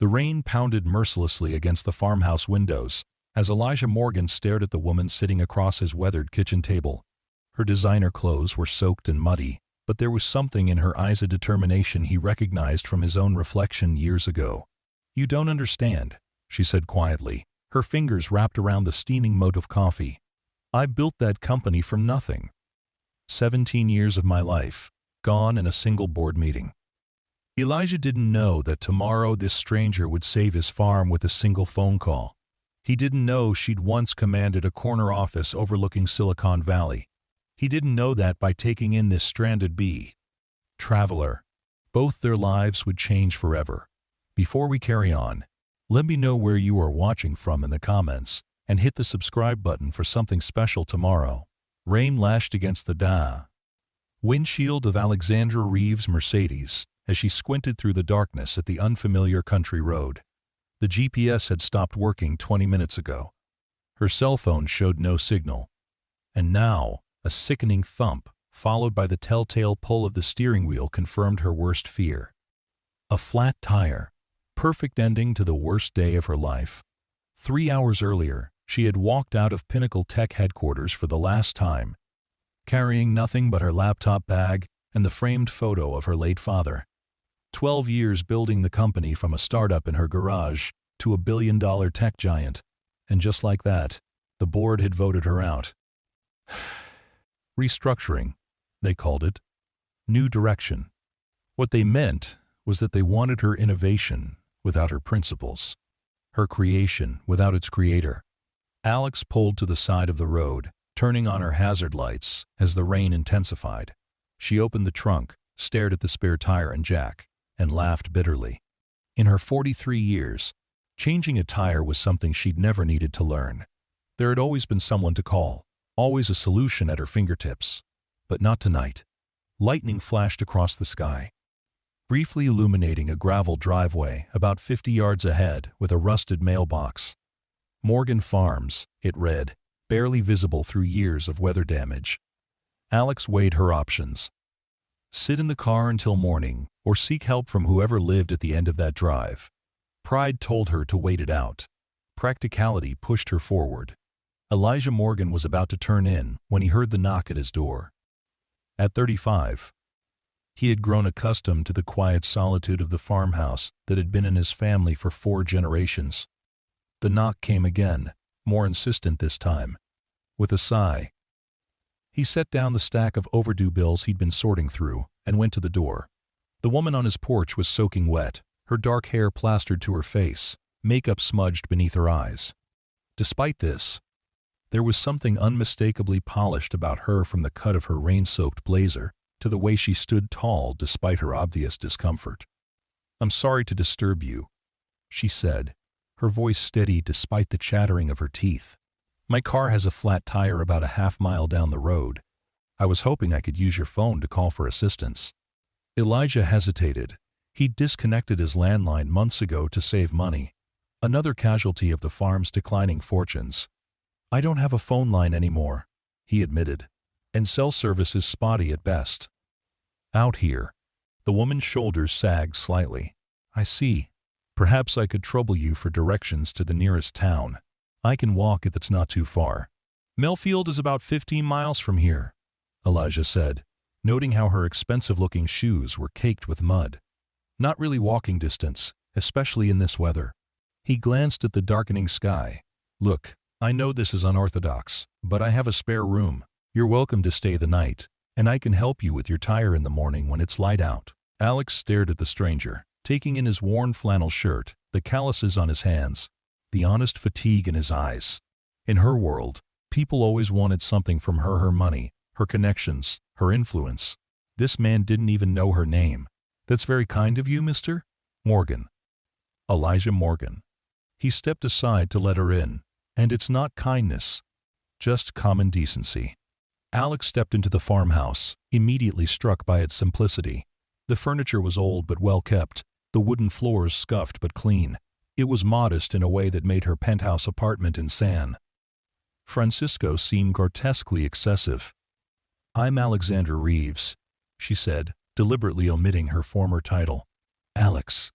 The rain pounded mercilessly against the farmhouse windows as Elijah Morgan stared at the woman sitting across his weathered kitchen table. Her designer clothes were soaked and muddy, but there was something in her eyes, a determination he recognized from his own reflection years ago. "You don't understand," she said quietly, her fingers wrapped around the steaming mug of coffee. "I built that company from nothing. 17 years of my life, gone in a single board meeting." Elijah didn't know that tomorrow this stranger would save his farm with a single phone call. He didn't know she'd once commanded a corner office overlooking Silicon Valley. He didn't know that by taking in this stranded traveler, both their lives would change forever. Before we carry on, let me know where you are watching from in the comments, and hit the subscribe button for something special tomorrow. Rain lashed against the windshield of Alexandra Reeves' Mercedes as she squinted through the darkness at the unfamiliar country road. The GPS had stopped working 20 minutes ago. Her cell phone showed no signal. And now, a sickening thump, followed by the telltale pull of the steering wheel, confirmed her worst fear. A flat tire. Perfect ending to the worst day of her life. 3 hours earlier, she had walked out of Pinnacle Tech headquarters for the last time, carrying nothing but her laptop bag and the framed photo of her late father. 12 years building the company from a startup in her garage to a billion-dollar tech giant. And just like that, the board had voted her out. Restructuring, they called it. New direction. What they meant was that they wanted her innovation without her principles, her creation without its creator. Alex pulled to the side of the road, turning on her hazard lights as the rain intensified. She opened the trunk, stared at the spare tire and jack, and laughed bitterly. In her 43 years, changing a tire was something she'd never needed to learn. There had always been someone to call, always a solution at her fingertips. But not tonight. Lightning flashed across the sky, briefly illuminating a gravel driveway about 50 yards ahead with a rusted mailbox. Morgan Farms, it read, barely visible through years of weather damage. Alex weighed her options. Sit in the car until morning, or seek help from whoever lived at the end of that drive. Pride told her to wait it out. Practicality pushed her forward. Elijah Morgan was about to turn in when he heard the knock at his door. At 35, he had grown accustomed to the quiet solitude of the farmhouse that had been in his family for 4 generations. The knock came again, more insistent this time. With a sigh, he set down the stack of overdue bills he'd been sorting through and went to the door. The woman on his porch was soaking wet, her dark hair plastered to her face, makeup smudged beneath her eyes. Despite this, there was something unmistakably polished about her, from the cut of her rain-soaked blazer to the way she stood tall despite her obvious discomfort. "I'm sorry to disturb you," she said, her voice steady despite the chattering of her teeth. "My car has a flat tire about a half-mile down the road. I was hoping I could use your phone to call for assistance." Elijah hesitated. He'd disconnected his landline months ago to save money. Another casualty of the farm's declining fortunes. "I don't have a phone line anymore," he admitted, "and cell service is spotty at best." "Out here." The woman's shoulders sagged slightly. "I see. Perhaps I could trouble you for directions to the nearest town. I can walk if it's not too far." "Millfield is about 15 miles from here," Elijah said, noting how her expensive-looking shoes were caked with mud. "Not really walking distance, especially in this weather." He glanced at the darkening sky. "Look, I know this is unorthodox, but I have a spare room. You're welcome to stay the night, and I can help you with your tire in the morning when it's light out." Alex stared at the stranger, taking in his worn flannel shirt, the calluses on his hands, the honest fatigue in his eyes. In her world, people always wanted something from her: her money, her connections, her influence. This man didn't even know her name. "That's very kind of you, Mr. Morgan." Elijah Morgan. He stepped aside to let her in. "And it's not kindness, just common decency." Alex stepped into the farmhouse, immediately struck by its simplicity. The furniture was old but well kept, the wooden floors scuffed but clean. It was modest in a way that made her penthouse apartment in San Francisco seem grotesquely excessive. "I'm Alexandra Reeves," she said, deliberately omitting her former title. "Alex."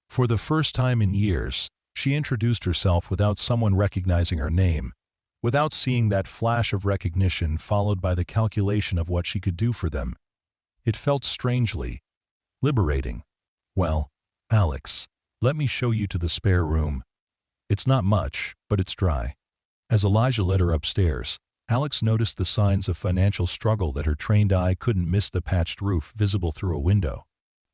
For the first time in years, she introduced herself without someone recognizing her name, without seeing that flash of recognition followed by the calculation of what she could do for them. It felt strangely liberating. "Well, Alex, let me show you to the spare room. It's not much, but it's dry." As Elijah led her upstairs, Alex noticed the signs of financial struggle that her trained eye couldn't miss: the patched roof visible through a window,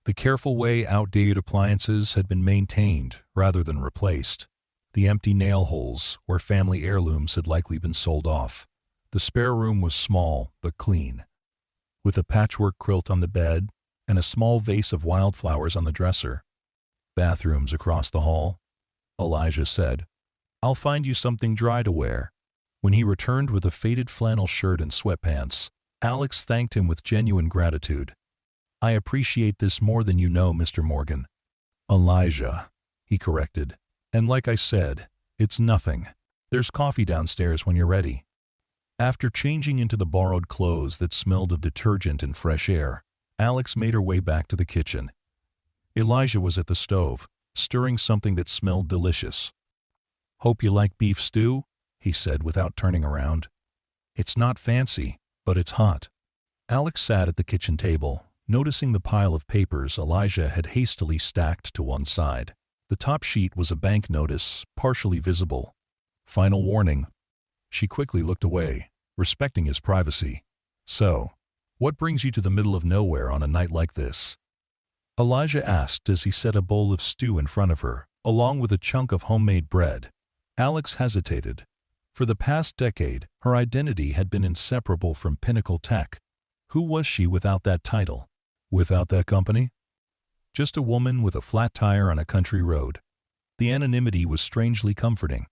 the careful way outdated appliances had been maintained rather than replaced, the empty nail holes where family heirlooms had likely been sold off. The spare room was small but clean, with a patchwork quilt on the bed and a small vase of wildflowers on the dresser. "Bathrooms across the hall," Elijah said. "I'll find you something dry to wear." When he returned with a faded flannel shirt and sweatpants, Alex thanked him with genuine gratitude. "I appreciate this more than you know, Mr. Morgan." "Elijah," he corrected. "And like I said, it's nothing. There's coffee downstairs when you're ready." After changing into the borrowed clothes that smelled of detergent and fresh air, Alex made her way back to the kitchen. Elijah was at the stove, stirring something that smelled delicious. "Hope you like beef stew," he said without turning around. "It's not fancy, but it's hot." Alex sat at the kitchen table, noticing the pile of papers Elijah had hastily stacked to one side. The top sheet was a bank notice, partially visible. "Final warning." She quickly looked away, respecting his privacy. "So, what brings you to the middle of nowhere on a night like this?" Elijah asked as he set a bowl of stew in front of her, along with a chunk of homemade bread. Alex hesitated. For the past decade, her identity had been inseparable from Pinnacle Tech. Who was she without that title? Without that company? Just a woman with a flat tire on a country road. The anonymity was strangely comforting.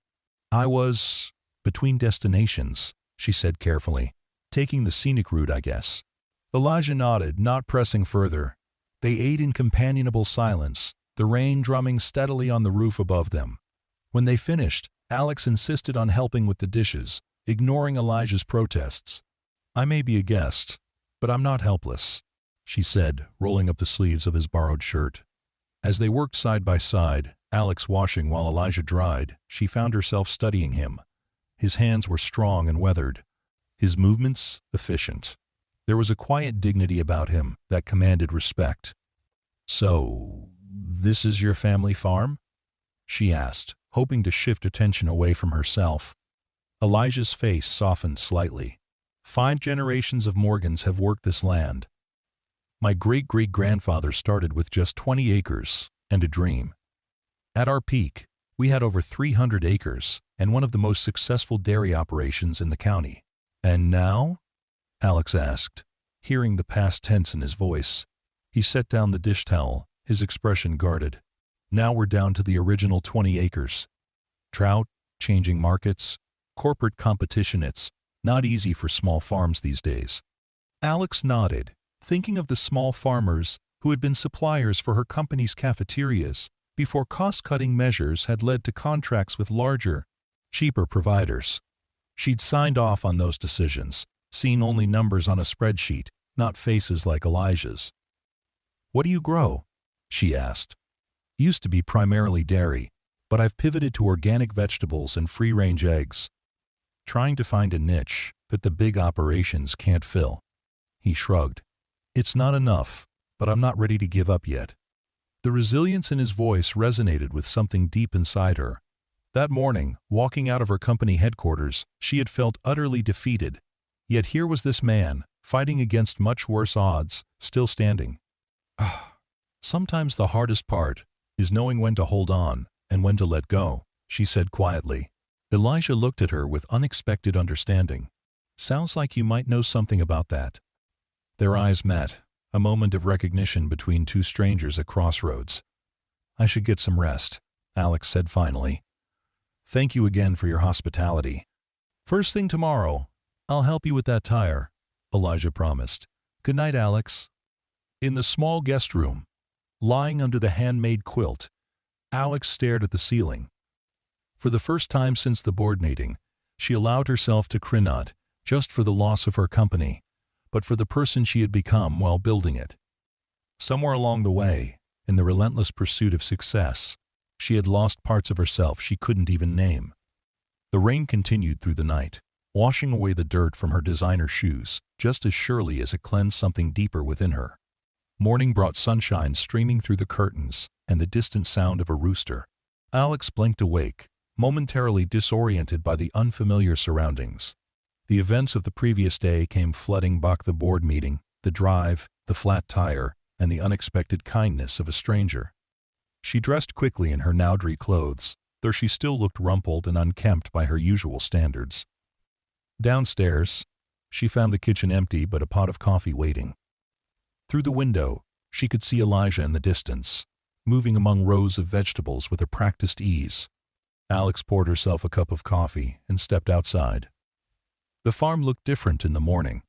"I was between destinations," she said carefully. "Taking the scenic route, I guess." Elijah nodded, not pressing further. They ate in companionable silence, the rain drumming steadily on the roof above them. When they finished, Alex insisted on helping with the dishes, ignoring Elijah's protests. "I may be a guest, but I'm not helpless," she said, rolling up the sleeves of his borrowed shirt. As they worked side by side, Alex washing while Elijah dried, she found herself studying him. His hands were strong and weathered, his movements efficient. There was a quiet dignity about him that commanded respect. "So, this is your family farm?" she asked, hoping to shift attention away from herself. Elijah's face softened slightly. "5 generations of Morgans have worked this land. My great-great-grandfather started with just 20 acres and a dream. At our peak, we had over 300 acres and one of the most successful dairy operations in the county." "And now?" Alex asked, hearing the past tense in his voice. He set down the dish towel, his expression guarded. "Now we're down to the original 20 acres. Drought, changing markets, corporate competition. It's not easy for small farms these days." Alex nodded, thinking of the small farmers who had been suppliers for her company's cafeterias before cost-cutting measures had led to contracts with larger, cheaper providers. She'd signed off on those decisions, seen only numbers on a spreadsheet, not faces like Elijah's. "What do you grow?" she asked. "Used to be primarily dairy, but I've pivoted to organic vegetables and free-range eggs. Trying to find a niche that the big operations can't fill." He shrugged. "It's not enough, but I'm not ready to give up yet." The resilience in his voice resonated with something deep inside her. That morning, walking out of her company headquarters, she had felt utterly defeated. Yet here was this man, fighting against much worse odds, still standing. "Sometimes the hardest part is knowing when to hold on and when to let go," she said quietly. Elijah looked at her with unexpected understanding. "Sounds like you might know something about that." Their eyes met, a moment of recognition between two strangers at crossroads. "I should get some rest," Alex said finally. "Thank you again for your hospitality." "First thing tomorrow, I'll help you with that tire," Elijah promised. "Good night, Alex." In the small guest room, lying under the handmade quilt, Alex stared at the ceiling. For the first time since the board meeting, she allowed herself to cry, not just for the loss of her company, but for the person she had become while building it. Somewhere along the way, in the relentless pursuit of success, she had lost parts of herself she couldn't even name. The rain continued through the night, washing away the dirt from her designer shoes just as surely as it cleansed something deeper within her. Morning brought sunshine streaming through the curtains and the distant sound of a rooster. Alex blinked awake, momentarily disoriented by the unfamiliar surroundings. The events of the previous day came flooding back: the board meeting, the drive, the flat tire, and the unexpected kindness of a stranger. She dressed quickly in her nowdry clothes, though she still looked rumpled and unkempt by her usual standards. Downstairs, she found the kitchen empty but a pot of coffee waiting. Through the window, she could see Elijah in the distance, moving among rows of vegetables with a practiced ease. Alex poured herself a cup of coffee and stepped outside. The farm looked different in the morning,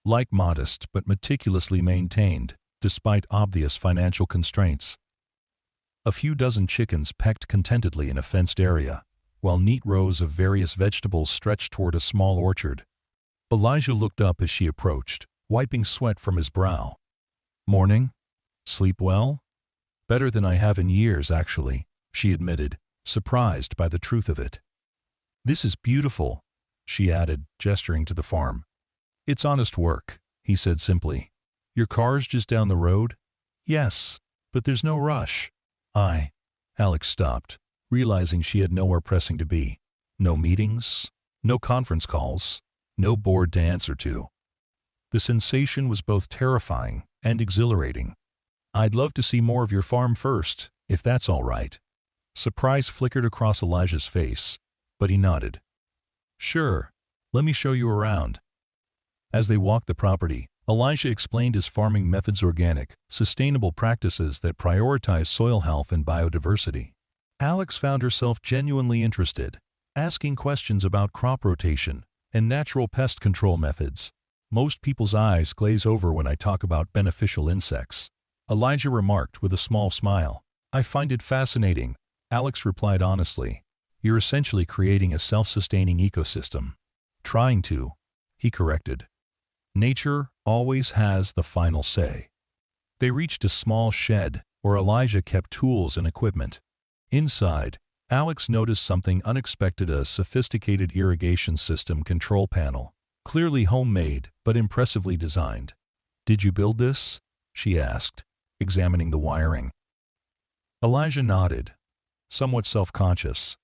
like modest but meticulously maintained, despite obvious financial constraints. A few dozen chickens pecked contentedly in a fenced area, while neat rows of various vegetables stretched toward a small orchard. Elijah looked up as she approached, wiping sweat from his brow. "Morning? Sleep well?" "Better than I have in years, actually," she admitted, surprised by the truth of it. "This is beautiful," she added, gesturing to the farm. "It's honest work," he said simply. "Your car's just down the road?" "Yes, but there's no rush." Alex stopped, realizing she had nowhere pressing to be. No meetings, no conference calls, no board to answer to. The sensation was both terrifying and exhilarating. "I'd love to see more of your farm first, if that's all right." Surprise flickered across Elijah's face, but he nodded. "Sure, let me show you around." As they walked the property, Elijah explained his farming methods: organic, sustainable practices that prioritize soil health and biodiversity. Alex found herself genuinely interested, asking questions about crop rotation and natural pest control methods. "Most people's eyes glaze over when I talk about beneficial insects," Elijah remarked with a small smile. "I find it fascinating," Alex replied honestly. "You're essentially creating a self-sustaining ecosystem." "Trying to," he corrected. "Nature always has the final say." They reached a small shed where Elijah kept tools and equipment. Inside, Alex noticed something unexpected: a sophisticated irrigation system control panel, clearly homemade but impressively designed. "Did you build this?" she asked, examining the wiring. Elijah nodded, somewhat self-conscious.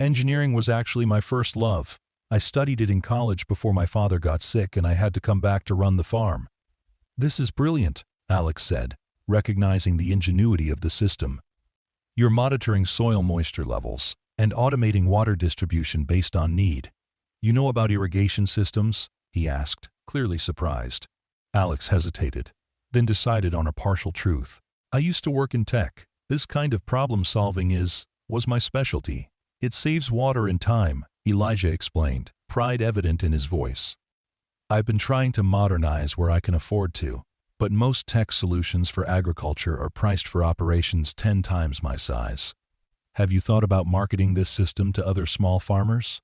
"Engineering was actually my first love. I studied it in college before my father got sick and I had to come back to run the farm." "This is brilliant," Alex said, recognizing the ingenuity of the system. "You're monitoring soil moisture levels and automating water distribution based on need." "You know about irrigation systems?" he asked, clearly surprised. Alex hesitated, then decided on a partial truth. "I used to work in tech. This kind of problem-solving was my specialty." "It saves water and time," Elijah explained, pride evident in his voice. "I've been trying to modernize where I can afford to, but most tech solutions for agriculture are priced for operations 10 times my size." "Have you thought about marketing this system to other small farmers?"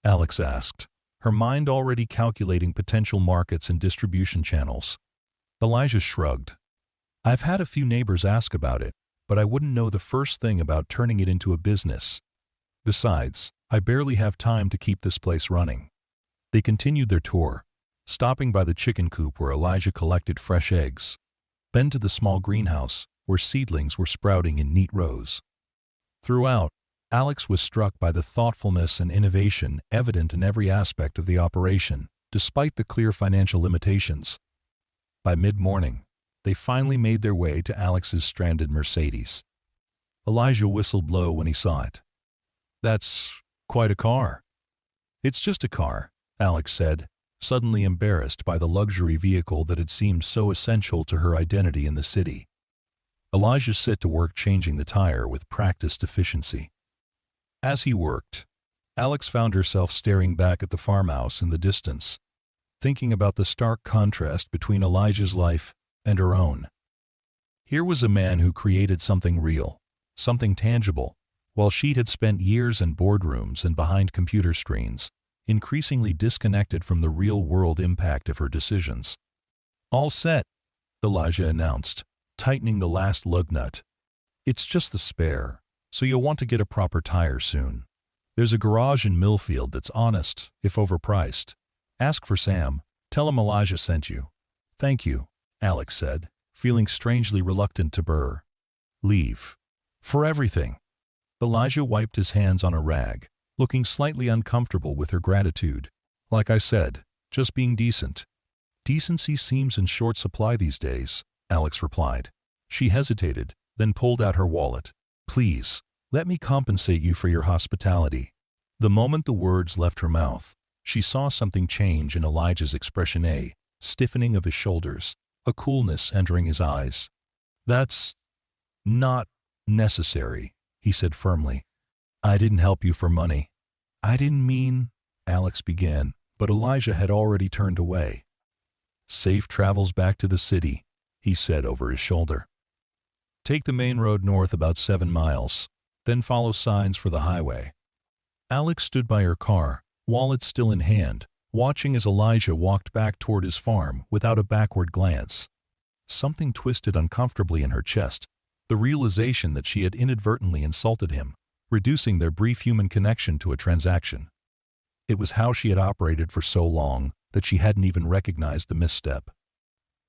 Alex asked, her mind already calculating potential markets and distribution channels. Elijah shrugged. "I've had a few neighbors ask about it, but I wouldn't know the first thing about turning it into a business. Besides, I barely have time to keep this place running." They continued their tour, stopping by the chicken coop where Elijah collected fresh eggs, then to the small greenhouse where seedlings were sprouting in neat rows. Throughout, Alex was struck by the thoughtfulness and innovation evident in every aspect of the operation, despite the clear financial limitations. By mid-morning, they finally made their way to Alex's stranded Mercedes. Elijah whistled low when he saw it. "That's quite a car." "It's just a car," Alex said, suddenly embarrassed by the luxury vehicle that had seemed so essential to her identity in the city. Elijah set to work changing the tire with practiced efficiency. As he worked, Alex found herself staring back at the farmhouse in the distance, thinking about the stark contrast between Elijah's life and her own. Here was a man who created something real, something tangible, while she had spent years in boardrooms and behind computer screens, increasingly disconnected from the real-world impact of her decisions. "All set," Elijah announced, tightening the last lug nut. "It's just the spare, so you'll want to get a proper tire soon. There's a garage in Millfield that's honest, if overpriced. Ask for Sam. Tell him Elijah sent you." "Thank you," Alex said, feeling strangely reluctant to burr. "Leave. For everything." Elijah wiped his hands on a rag, looking slightly uncomfortable with her gratitude. "Like I said, just being decent." "Decency seems in short supply these days," Alex replied. She hesitated, then pulled out her wallet. "Please, let me compensate you for your hospitality." The moment the words left her mouth, she saw something change in Elijah's expression, a stiffening of his shoulders, a coolness entering his eyes. "That's not necessary," he said firmly. "I didn't help you for money." "I didn't mean," Alex began, but Elijah had already turned away. "Safe travels back to the city," he said over his shoulder. "Take the main road north about 7 miles, then follow signs for the highway." Alex stood by her car, wallet still in hand, watching as Elijah walked back toward his farm without a backward glance. Something twisted uncomfortably in her chest, the realization that she had inadvertently insulted him, reducing their brief human connection to a transaction. It was how she had operated for so long that she hadn't even recognized the misstep.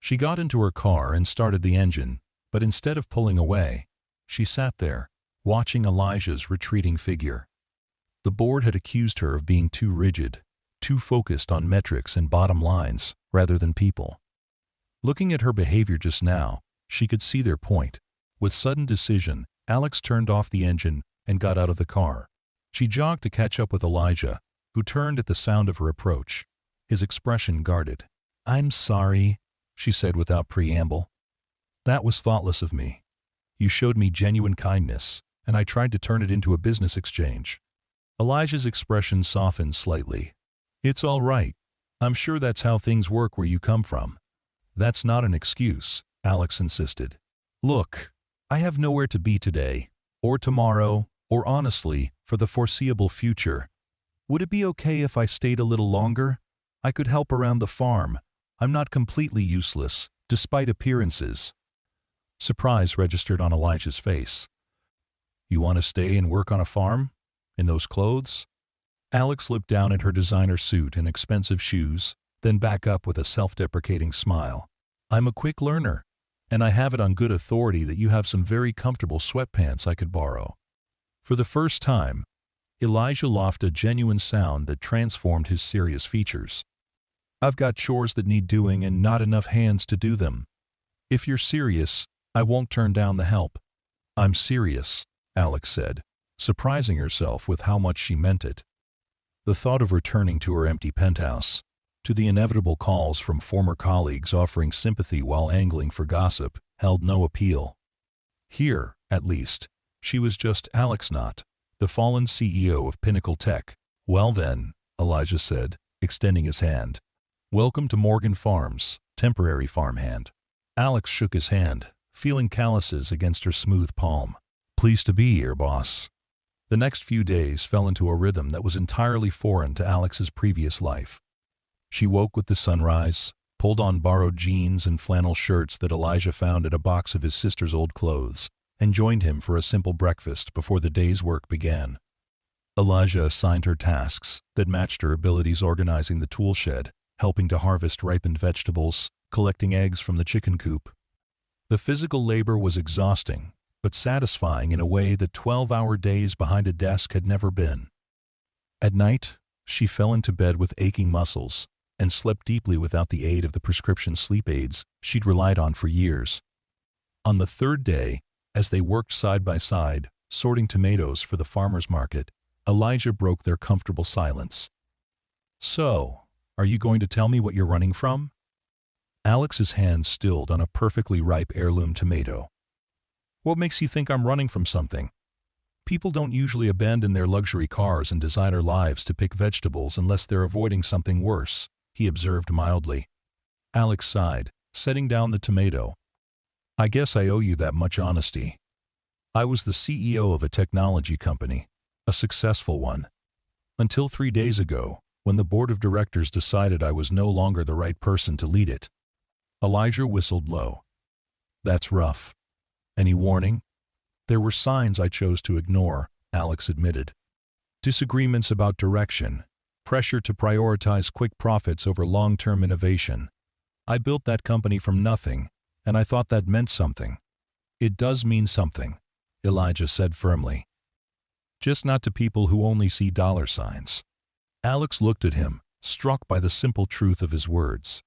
She got into her car and started the engine, but instead of pulling away, she sat there, watching Elijah's retreating figure. The board had accused her of being too rigid, too focused on metrics and bottom lines rather than people. Looking at her behavior just now, she could see their point. With sudden decision, Alex turned off the engine and got out of the car. She jogged to catch up with Elijah, who turned at the sound of her approach, his expression guarded. "I'm sorry," she said without preamble. "That was thoughtless of me. You showed me genuine kindness, and I tried to turn it into a business exchange." Elijah's expression softened slightly. "It's all right. I'm sure that's how things work where you come from." "That's not an excuse," Alex insisted. "Look, I have nowhere to be today, or tomorrow, or honestly, for the foreseeable future. Would it be okay if I stayed a little longer? I could help around the farm. I'm not completely useless, despite appearances." Surprise registered on Elijah's face. "You want to stay and work on a farm? In those clothes?" Alex looked down at her designer suit and expensive shoes, then back up with a self-deprecating smile. "I'm a quick learner, and I have it on good authority that you have some very comfortable sweatpants I could borrow." For the first time, Elijah laughed a genuine sound that transformed his serious features. "I've got chores that need doing and not enough hands to do them. If you're serious, I won't turn down the help." "I'm serious," Alex said, surprising herself with how much she meant it. The thought of returning to her empty penthouse, to the inevitable calls from former colleagues offering sympathy while angling for gossip, held no appeal. Here, at least, she was just Alex, not the fallen CEO of Pinnacle Tech. "Well then," Elijah said, extending his hand. "Welcome to Morgan Farms, temporary farmhand." Alex shook his hand, feeling calluses against her smooth palm. "Pleased to be here, boss." The next few days fell into a rhythm that was entirely foreign to Alex's previous life. She woke with the sunrise, pulled on borrowed jeans and flannel shirts that Elijah found at a box of his sister's old clothes, and joined him for a simple breakfast before the day's work began. Elijah assigned her tasks that matched her abilities, organizing the tool shed, helping to harvest ripened vegetables, collecting eggs from the chicken coop. The physical labor was exhausting, but satisfying in a way that 12-hour days behind a desk had never been. At night, she fell into bed with aching muscles and slept deeply without the aid of the prescription sleep aids she'd relied on for years. On the third day, as they worked side by side, sorting tomatoes for the farmer's market, Elijah broke their comfortable silence. "So, are you going to tell me what you're running from?" Alex's hand stilled on a perfectly ripe heirloom tomato. "What makes you think I'm running from something? People don't usually abandon their luxury cars and designer lives to pick vegetables unless they're avoiding something worse," he observed mildly. Alex sighed, setting down the tomato. "I guess I owe you that much honesty. I was the CEO of a technology company, a successful one, until 3 days ago, when the board of directors decided I was no longer the right person to lead it." Elijah whistled low. That's rough. Any warning? There were signs I chose to ignore, Alex admitted. Disagreements about direction, pressure to prioritize quick profits over long-term innovation. I built that company from nothing, and I thought that meant something. It does mean something, Elijah said firmly. Just not to people who only see dollar signs. Alex looked at him, struck by the simple truth of his words.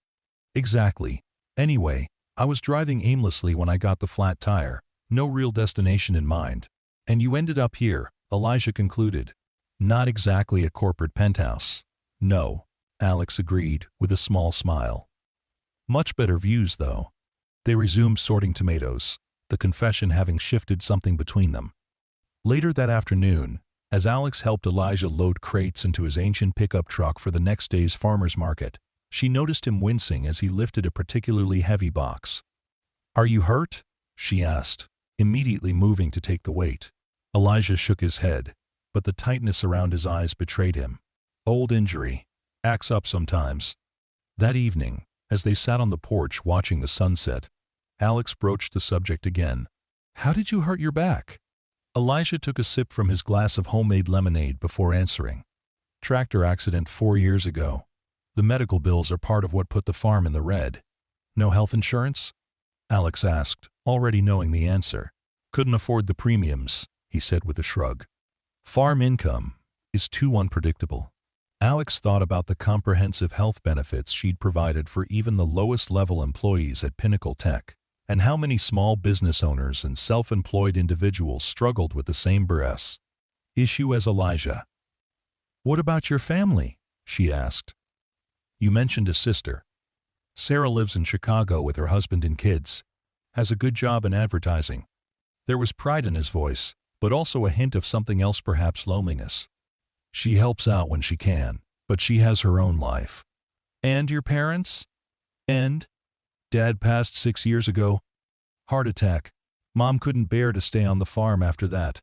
Exactly. Anyway, I was driving aimlessly when I got the flat tire, no real destination in mind. And you ended up here, Elijah concluded. Not exactly a corporate penthouse. No, Alex agreed, with a small smile. Much better views, though. They resumed sorting tomatoes, the confession having shifted something between them. Later that afternoon, as Alex helped Elijah load crates into his ancient pickup truck for the next day's farmer's market, she noticed him wincing as he lifted a particularly heavy box. "Are you hurt?" she asked, immediately moving to take the weight. Elijah shook his head, but the tightness around his eyes betrayed him. Old injury. Acts up sometimes. That evening, as they sat on the porch watching the sunset, Alex broached the subject again. "How did you hurt your back?" Elijah took a sip from his glass of homemade lemonade before answering. "Tractor accident 4 years ago. The medical bills are part of what put the farm in the red." "No health insurance?" Alex asked, already knowing the answer. "Couldn't afford the premiums," he said with a shrug. "Farm income is too unpredictable." Alex thought about the comprehensive health benefits she'd provided for even the lowest-level employees at Pinnacle Tech, and how many small business owners and self-employed individuals struggled with the same issue as Elijah. "What about your family?" she asked. "You mentioned a sister. Sarah lives in Chicago with her husband and kids. Has a good job in advertising." There was pride in his voice, but also a hint of something else, perhaps loneliness. "She helps out when she can, but she has her own life." "And your parents?" "And? Dad passed 6 years ago. Heart attack. Mom couldn't bear to stay on the farm after that.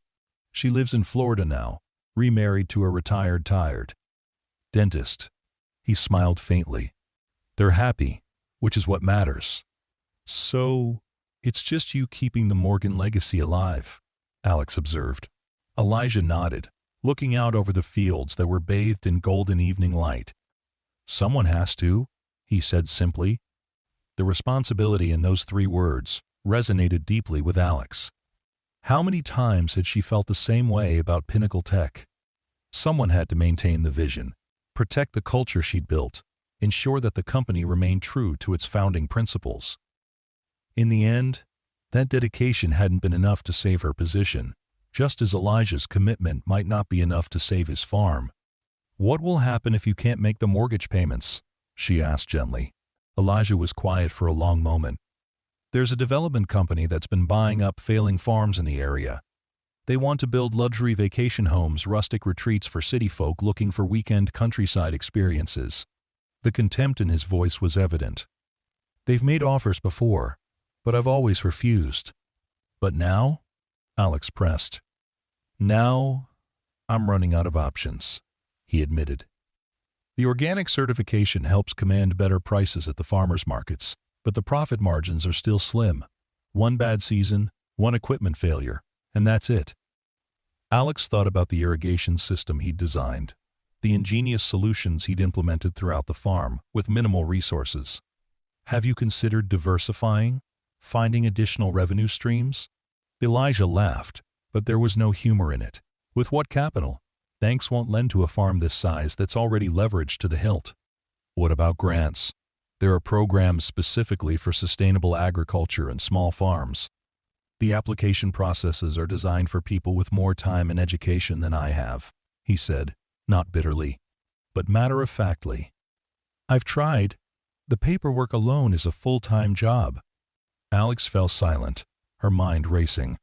She lives in Florida now, remarried to a retired dentist." He smiled faintly. "They're happy, which is what matters." "So, it's just you keeping the Morgan legacy alive," Alex observed. Elijah nodded, looking out over the fields that were bathed in golden evening light. "Someone has to," he said simply. The responsibility in those 3 words resonated deeply with Alex. How many times had she felt the same way about Pinnacle Tech? Someone had to maintain the vision, protect the culture she'd built, ensure that the company remained true to its founding principles. In the end, that dedication hadn't been enough to save her position, just as Elijah's commitment might not be enough to save his farm. "What will happen if you can't make the mortgage payments?" she asked gently. Elijah was quiet for a long moment. "There's a development company that's been buying up failing farms in the area. They want to build luxury vacation homes, rustic retreats for city folk looking for weekend countryside experiences." The contempt in his voice was evident. "They've made offers before, but I've always refused." "But now?" Alex pressed. "Now, I'm running out of options," he admitted. The organic certification helps command better prices at the farmers' markets, but the profit margins are still slim. One bad season, one equipment failure, and that's it. Alex thought about the irrigation system he'd designed, the ingenious solutions he'd implemented throughout the farm with minimal resources. "Have you considered diversifying, finding additional revenue streams?" Elijah laughed, but there was no humor in it. "With what capital? Banks won't lend to a farm this size that's already leveraged to the hilt." "What about grants? There are programs specifically for sustainable agriculture and small farms. The application processes are designed for people with more time and education than I have," he said, not bitterly, but matter-of-factly. "I've tried. The paperwork alone is a full-time job." Alex fell silent, her mind racing.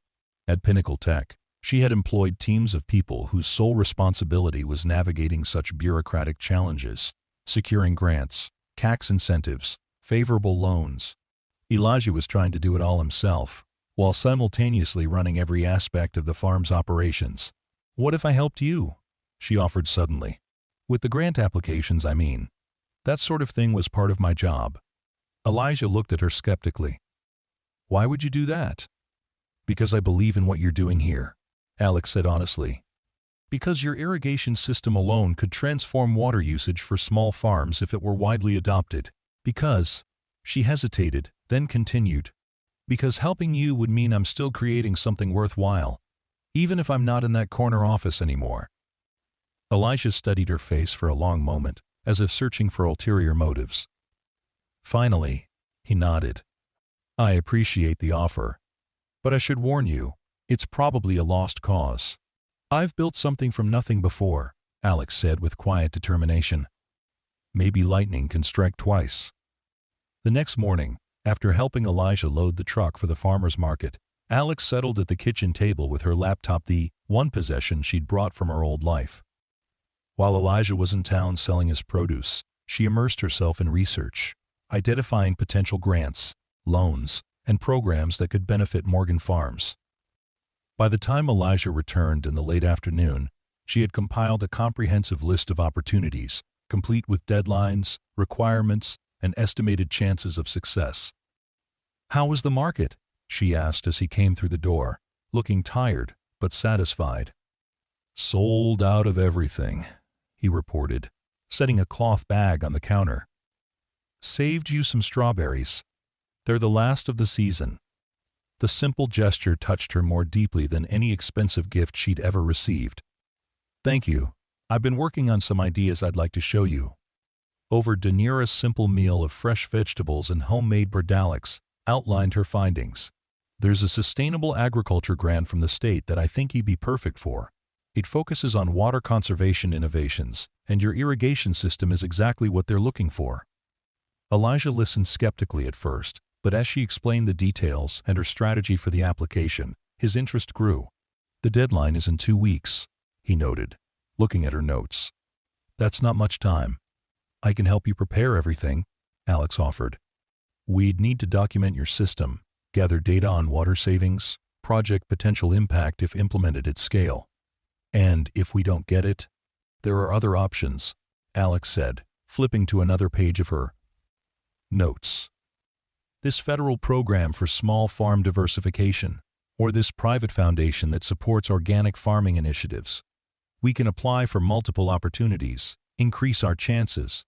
At Pinnacle Tech, she had employed teams of people whose sole responsibility was navigating such bureaucratic challenges, securing grants, tax incentives, favorable loans. Elijah was trying to do it all himself, while simultaneously running every aspect of the farm's operations. "What if I helped you?" she offered suddenly. "With the grant applications, I mean. That sort of thing was part of my job." Elijah looked at her skeptically. Why would you do that? Because I believe in what you're doing here, Alex said honestly. Because your irrigation system alone could transform water usage for small farms if it were widely adopted. Because, she hesitated, then continued. Because helping you would mean I'm still creating something worthwhile, even if I'm not in that corner office anymore. Elijah studied her face for a long moment, as if searching for ulterior motives. Finally, he nodded. I appreciate the offer, but I should warn you, it's probably a lost cause. I've built something from nothing before, Alex said with quiet determination. Maybe lightning can strike twice. The next morning, after helping Elijah load the truck for the farmer's market, Alex settled at the kitchen table with her laptop, the one possession she'd brought from her old life. While Elijah was in town selling his produce, she immersed herself in research, identifying potential grants, loans, and programs that could benefit Morgan farms. By the time Elijah returned in the late afternoon, she had compiled a comprehensive list of opportunities, complete with deadlines, requirements, and estimated chances of success. How was the market? She asked as he came through the door, looking tired but satisfied. Sold out of everything, he reported, setting a cloth bag on the counter. Saved you some strawberries. They're the last of the season. The simple gesture touched her more deeply than any expensive gift she'd ever received. Thank you. I've been working on some ideas I'd like to show you. Over Danira's simple meal of fresh vegetables and homemade berdalix outlined her findings. There's a sustainable agriculture grant from the state that I think you'd be perfect for. It focuses on water conservation innovations, and your irrigation system is exactly what they're looking for. Elijah listened skeptically at first, but as she explained the details and her strategy for the application, his interest grew. The deadline is in 2 weeks, he noted, looking at her notes. That's not much time. I can help you prepare everything, Alex offered. We'd need to document your system, gather data on water savings, project potential impact if implemented at scale. And if we don't get it, there are other options, Alex said, flipping to another page of her notes. This federal program for small farm diversification, or this private foundation that supports organic farming initiatives. We can apply for multiple opportunities, increase our chances.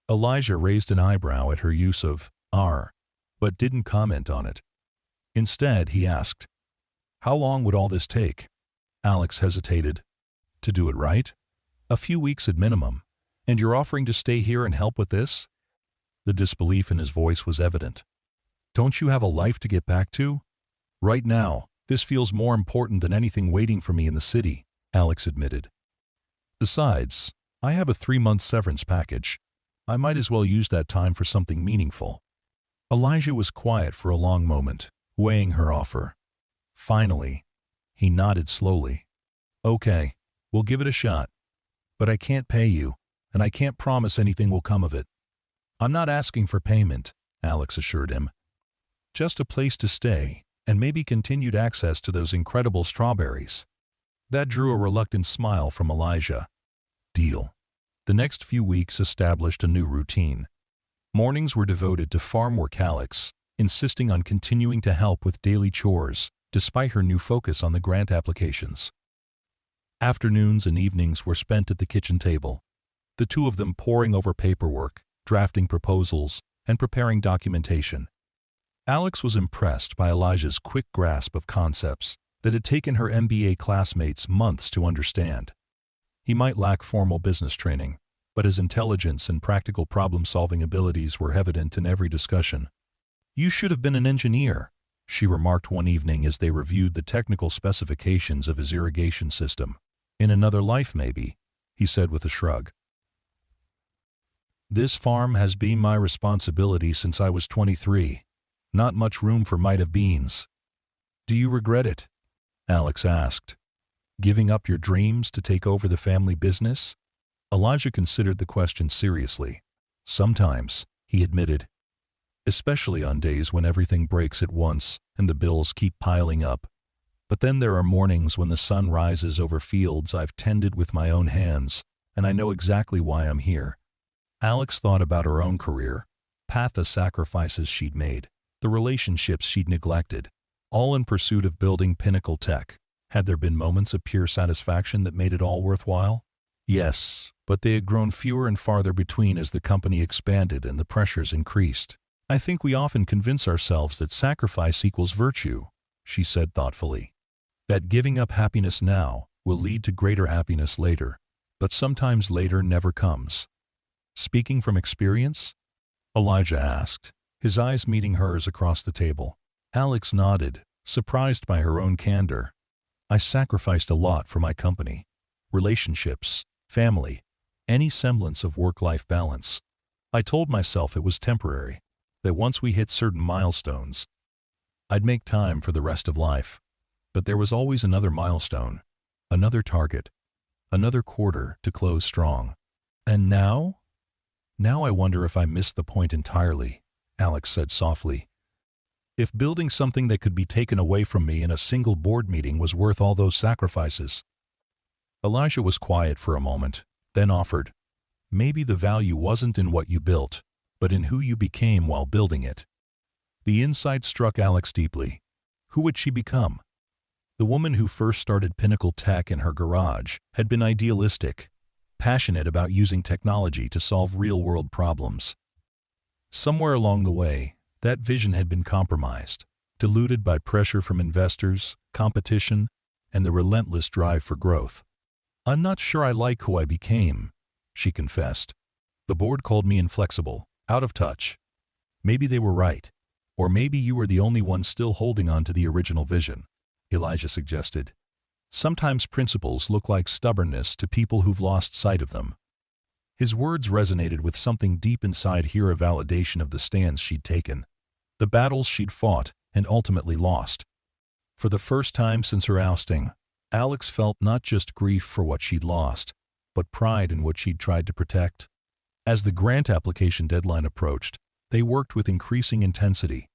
Elijah raised an eyebrow at her use of "are," but didn't comment on it. Instead, he asked, how long would all this take? Alex hesitated. To do it right? A few weeks at minimum. And you're offering to stay here and help with this? The disbelief in his voice was evident. Don't you have a life to get back to? Right now, this feels more important than anything waiting for me in the city, Alex admitted. Besides, I have a 3-month severance package. I might as well use that time for something meaningful. Elijah was quiet for a long moment, weighing her offer. Finally, he nodded slowly. Okay, we'll give it a shot. But I can't pay you, and I can't promise anything will come of it. I'm not asking for payment, Alex assured him. Just a place to stay, and maybe continued access to those incredible strawberries. That drew a reluctant smile from Elijah. Deal. The next few weeks established a new routine. Mornings were devoted to farm work. Alex, insisting on continuing to help with daily chores, despite her new focus on the grant applications. Afternoons and evenings were spent at the kitchen table, the two of them poring over paperwork, drafting proposals, and preparing documentation. Alex was impressed by Elijah's quick grasp of concepts that had taken her MBA classmates months to understand. He might lack formal business training, but his intelligence and practical problem-solving abilities were evident in every discussion. You should have been an engineer, she remarked one evening as they reviewed the technical specifications of his irrigation system. In another life, maybe, he said with a shrug. This farm has been my responsibility since I was 23. Not much room for might-have-beens. Do you regret it? Alex asked. Giving up your dreams to take over the family business? Elijah considered the question seriously. Sometimes, he admitted. Especially on days when everything breaks at once and the bills keep piling up. But then there are mornings when the sun rises over fields I've tended with my own hands, and I know exactly why I'm here. Alex thought about her own career, path of sacrifices she'd made, the relationships she'd neglected, all in pursuit of building pinnacle tech. Had there been moments of pure satisfaction that made it all worthwhile? Yes, but they had grown fewer and farther between as the company expanded and the pressures increased. I think we often convince ourselves that sacrifice equals virtue, she said thoughtfully. That giving up happiness now will lead to greater happiness later, but sometimes later never comes. Speaking from experience? Elijah asked, his eyes meeting hers across the table. Alex nodded, surprised by her own candor. I sacrificed a lot for my company. Relationships, family, any semblance of work-life balance. I told myself it was temporary, that once we hit certain milestones, I'd make time for the rest of life. But there was always another milestone, another target, another quarter to close strong. And now? Now I wonder if I missed the point entirely, Alex said softly. If building something that could be taken away from me in a single board meeting was worth all those sacrifices. Elijah was quiet for a moment, then offered, maybe the value wasn't in what you built, but in who you became while building it. The insight struck Alex deeply. Who would she become? The woman who first started Pinnacle Tech in her garage had been idealistic, passionate about using technology to solve real-world problems. Somewhere along the way, that vision had been compromised, diluted by pressure from investors, competition, and the relentless drive for growth. I'm not sure I like who I became, she confessed. The board called me inflexible, out of touch. Maybe they were right. Or maybe you were the only one still holding on to the original vision, Elijah suggested. Sometimes principles look like stubbornness to people who've lost sight of them. His words resonated with something deep inside her, a validation of the stands she'd taken, the battles she'd fought and ultimately lost. For the first time since her ousting, Alex felt not just grief for what she'd lost, but pride in what she'd tried to protect. As the grant application deadline approached, they worked with increasing intensity.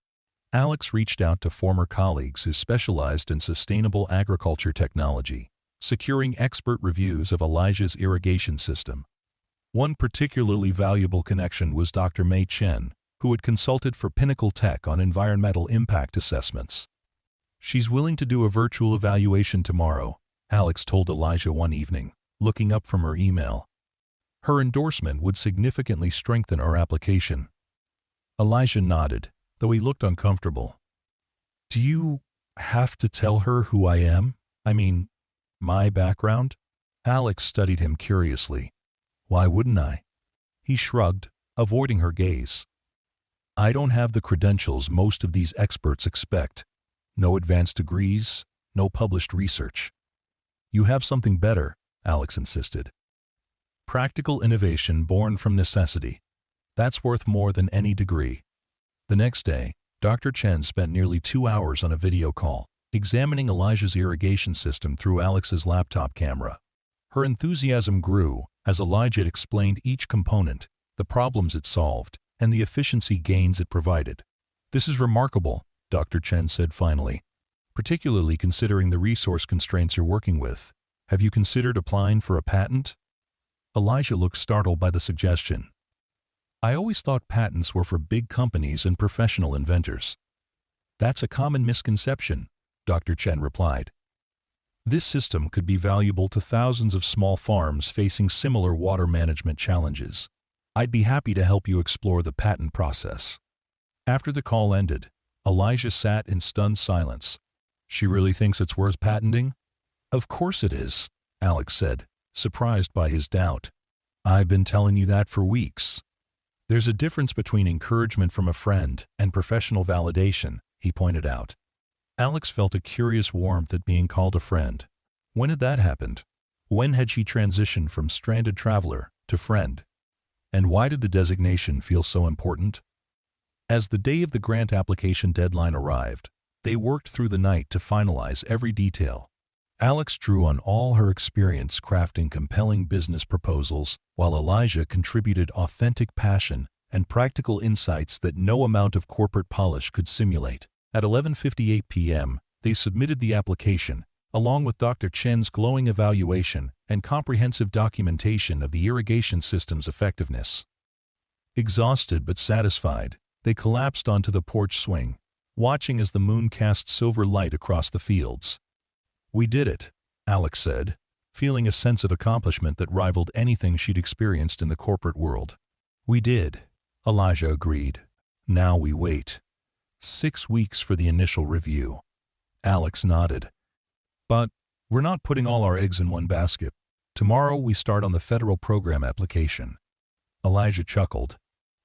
Alex reached out to former colleagues who specialized in sustainable agriculture technology, securing expert reviews of Elijah's irrigation system. One particularly valuable connection was Dr. Mei Chen, who had consulted for Pinnacle Tech on environmental impact assessments. She's willing to do a virtual evaluation tomorrow, Alex told Elijah one evening, looking up from her email. Her endorsement would significantly strengthen our application. Elijah nodded, though he looked uncomfortable. Do you have to tell her who I am? I mean, my background? Alex studied him curiously. Why wouldn't I? He shrugged, avoiding her gaze. I don't have the credentials most of these experts expect. No advanced degrees, no published research. You have something better, Alex insisted. Practical innovation born from necessity. That's worth more than any degree. The next day, Dr. Chen spent nearly 2 hours on a video call, examining Elijah's irrigation system through Alex's laptop camera. Her enthusiasm grew as Elijah explained each component, the problems it solved, and the efficiency gains it provided. This is remarkable, Dr. Chen said finally, particularly considering the resource constraints you're working with. Have you considered applying for a patent? Elijah looked startled by the suggestion. I always thought patents were for big companies and professional inventors. That's a common misconception, Dr. Chen replied. This system could be valuable to thousands of small farms facing similar water management challenges. I'd be happy to help you explore the patent process. After the call ended, Elijah sat in stunned silence. She really thinks it's worth patenting? Of course it is, Alex said, surprised by his doubt. I've been telling you that for weeks. There's a difference between encouragement from a friend and professional validation, he pointed out. Alex felt a curious warmth at being called a friend. When had that happened? When had she transitioned from stranded traveler to friend? And why did the designation feel so important? As the day of the grant application deadline arrived, they worked through the night to finalize every detail. Alex drew on all her experience crafting compelling business proposals, while Elijah contributed authentic passion and practical insights that no amount of corporate polish could simulate. At 11:58 p.m., they submitted the application, along with Dr. Chen's glowing evaluation and comprehensive documentation of the irrigation system's effectiveness. Exhausted but satisfied, They collapsed onto the porch swing, watching as the moon cast silver light across the fields. "We did it," Alex said, feeling a sense of accomplishment that rivaled anything she'd experienced in the corporate world. "We did," Elijah agreed. "Now we wait. 6 weeks for the initial review." Alex nodded. "But we're not putting all our eggs in one basket. Tomorrow we start on the federal program application." Elijah chuckled.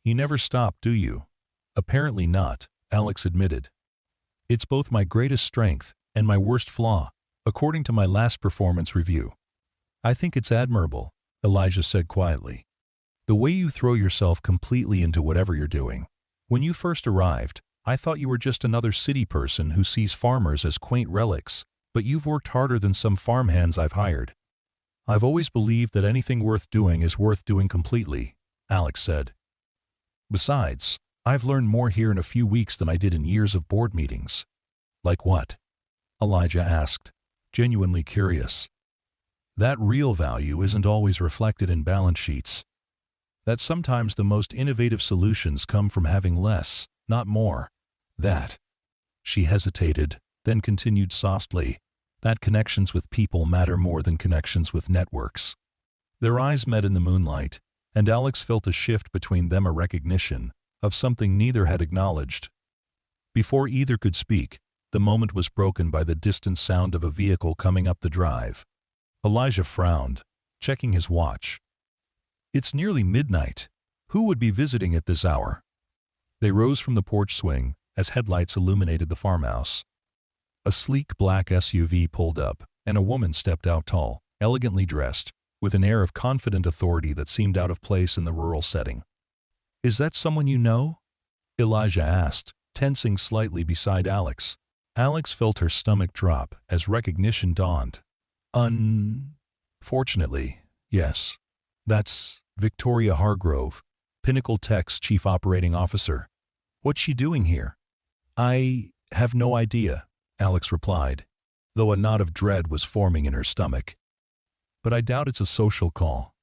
"You never stop, do you?" "Apparently not," Alex admitted. "It's both my greatest strength and my worst flaw, according to my last performance review." "I think it's admirable," Elijah said quietly. "The way you throw yourself completely into whatever you're doing. When you first arrived, I thought you were just another city person who sees farmers as quaint relics, but you've worked harder than some farmhands I've hired." "I've always believed that anything worth doing is worth doing completely," Alex said. "Besides, I've learned more here in a few weeks than I did in years of board meetings." "Like what?" Elijah asked, genuinely curious. "That real value isn't always reflected in balance sheets. That sometimes the most innovative solutions come from having less, not more. That." She hesitated, then continued softly, "that connections with people matter more than connections with networks." Their eyes met in the moonlight, and Alex felt a shift between them, a recognition of something neither had acknowledged. Before either could speak, the moment was broken by the distant sound of a vehicle coming up the drive. Elijah frowned, checking his watch. "It's nearly midnight. Who would be visiting at this hour?" They rose from the porch swing as headlights illuminated the farmhouse. A sleek black SUV pulled up, and a woman stepped out, tall, elegantly dressed, with an air of confident authority that seemed out of place in the rural setting. "Is that someone you know?" Elijah asked, tensing slightly beside Alex. Alex felt her stomach drop as recognition dawned. "Unfortunately, yes. That's Victoria Hargrove, Pinnacle Tech's Chief Operating Officer. What's she doing here?" "I have no idea," Alex replied, though a knot of dread was forming in her stomach. "But I doubt it's a social call."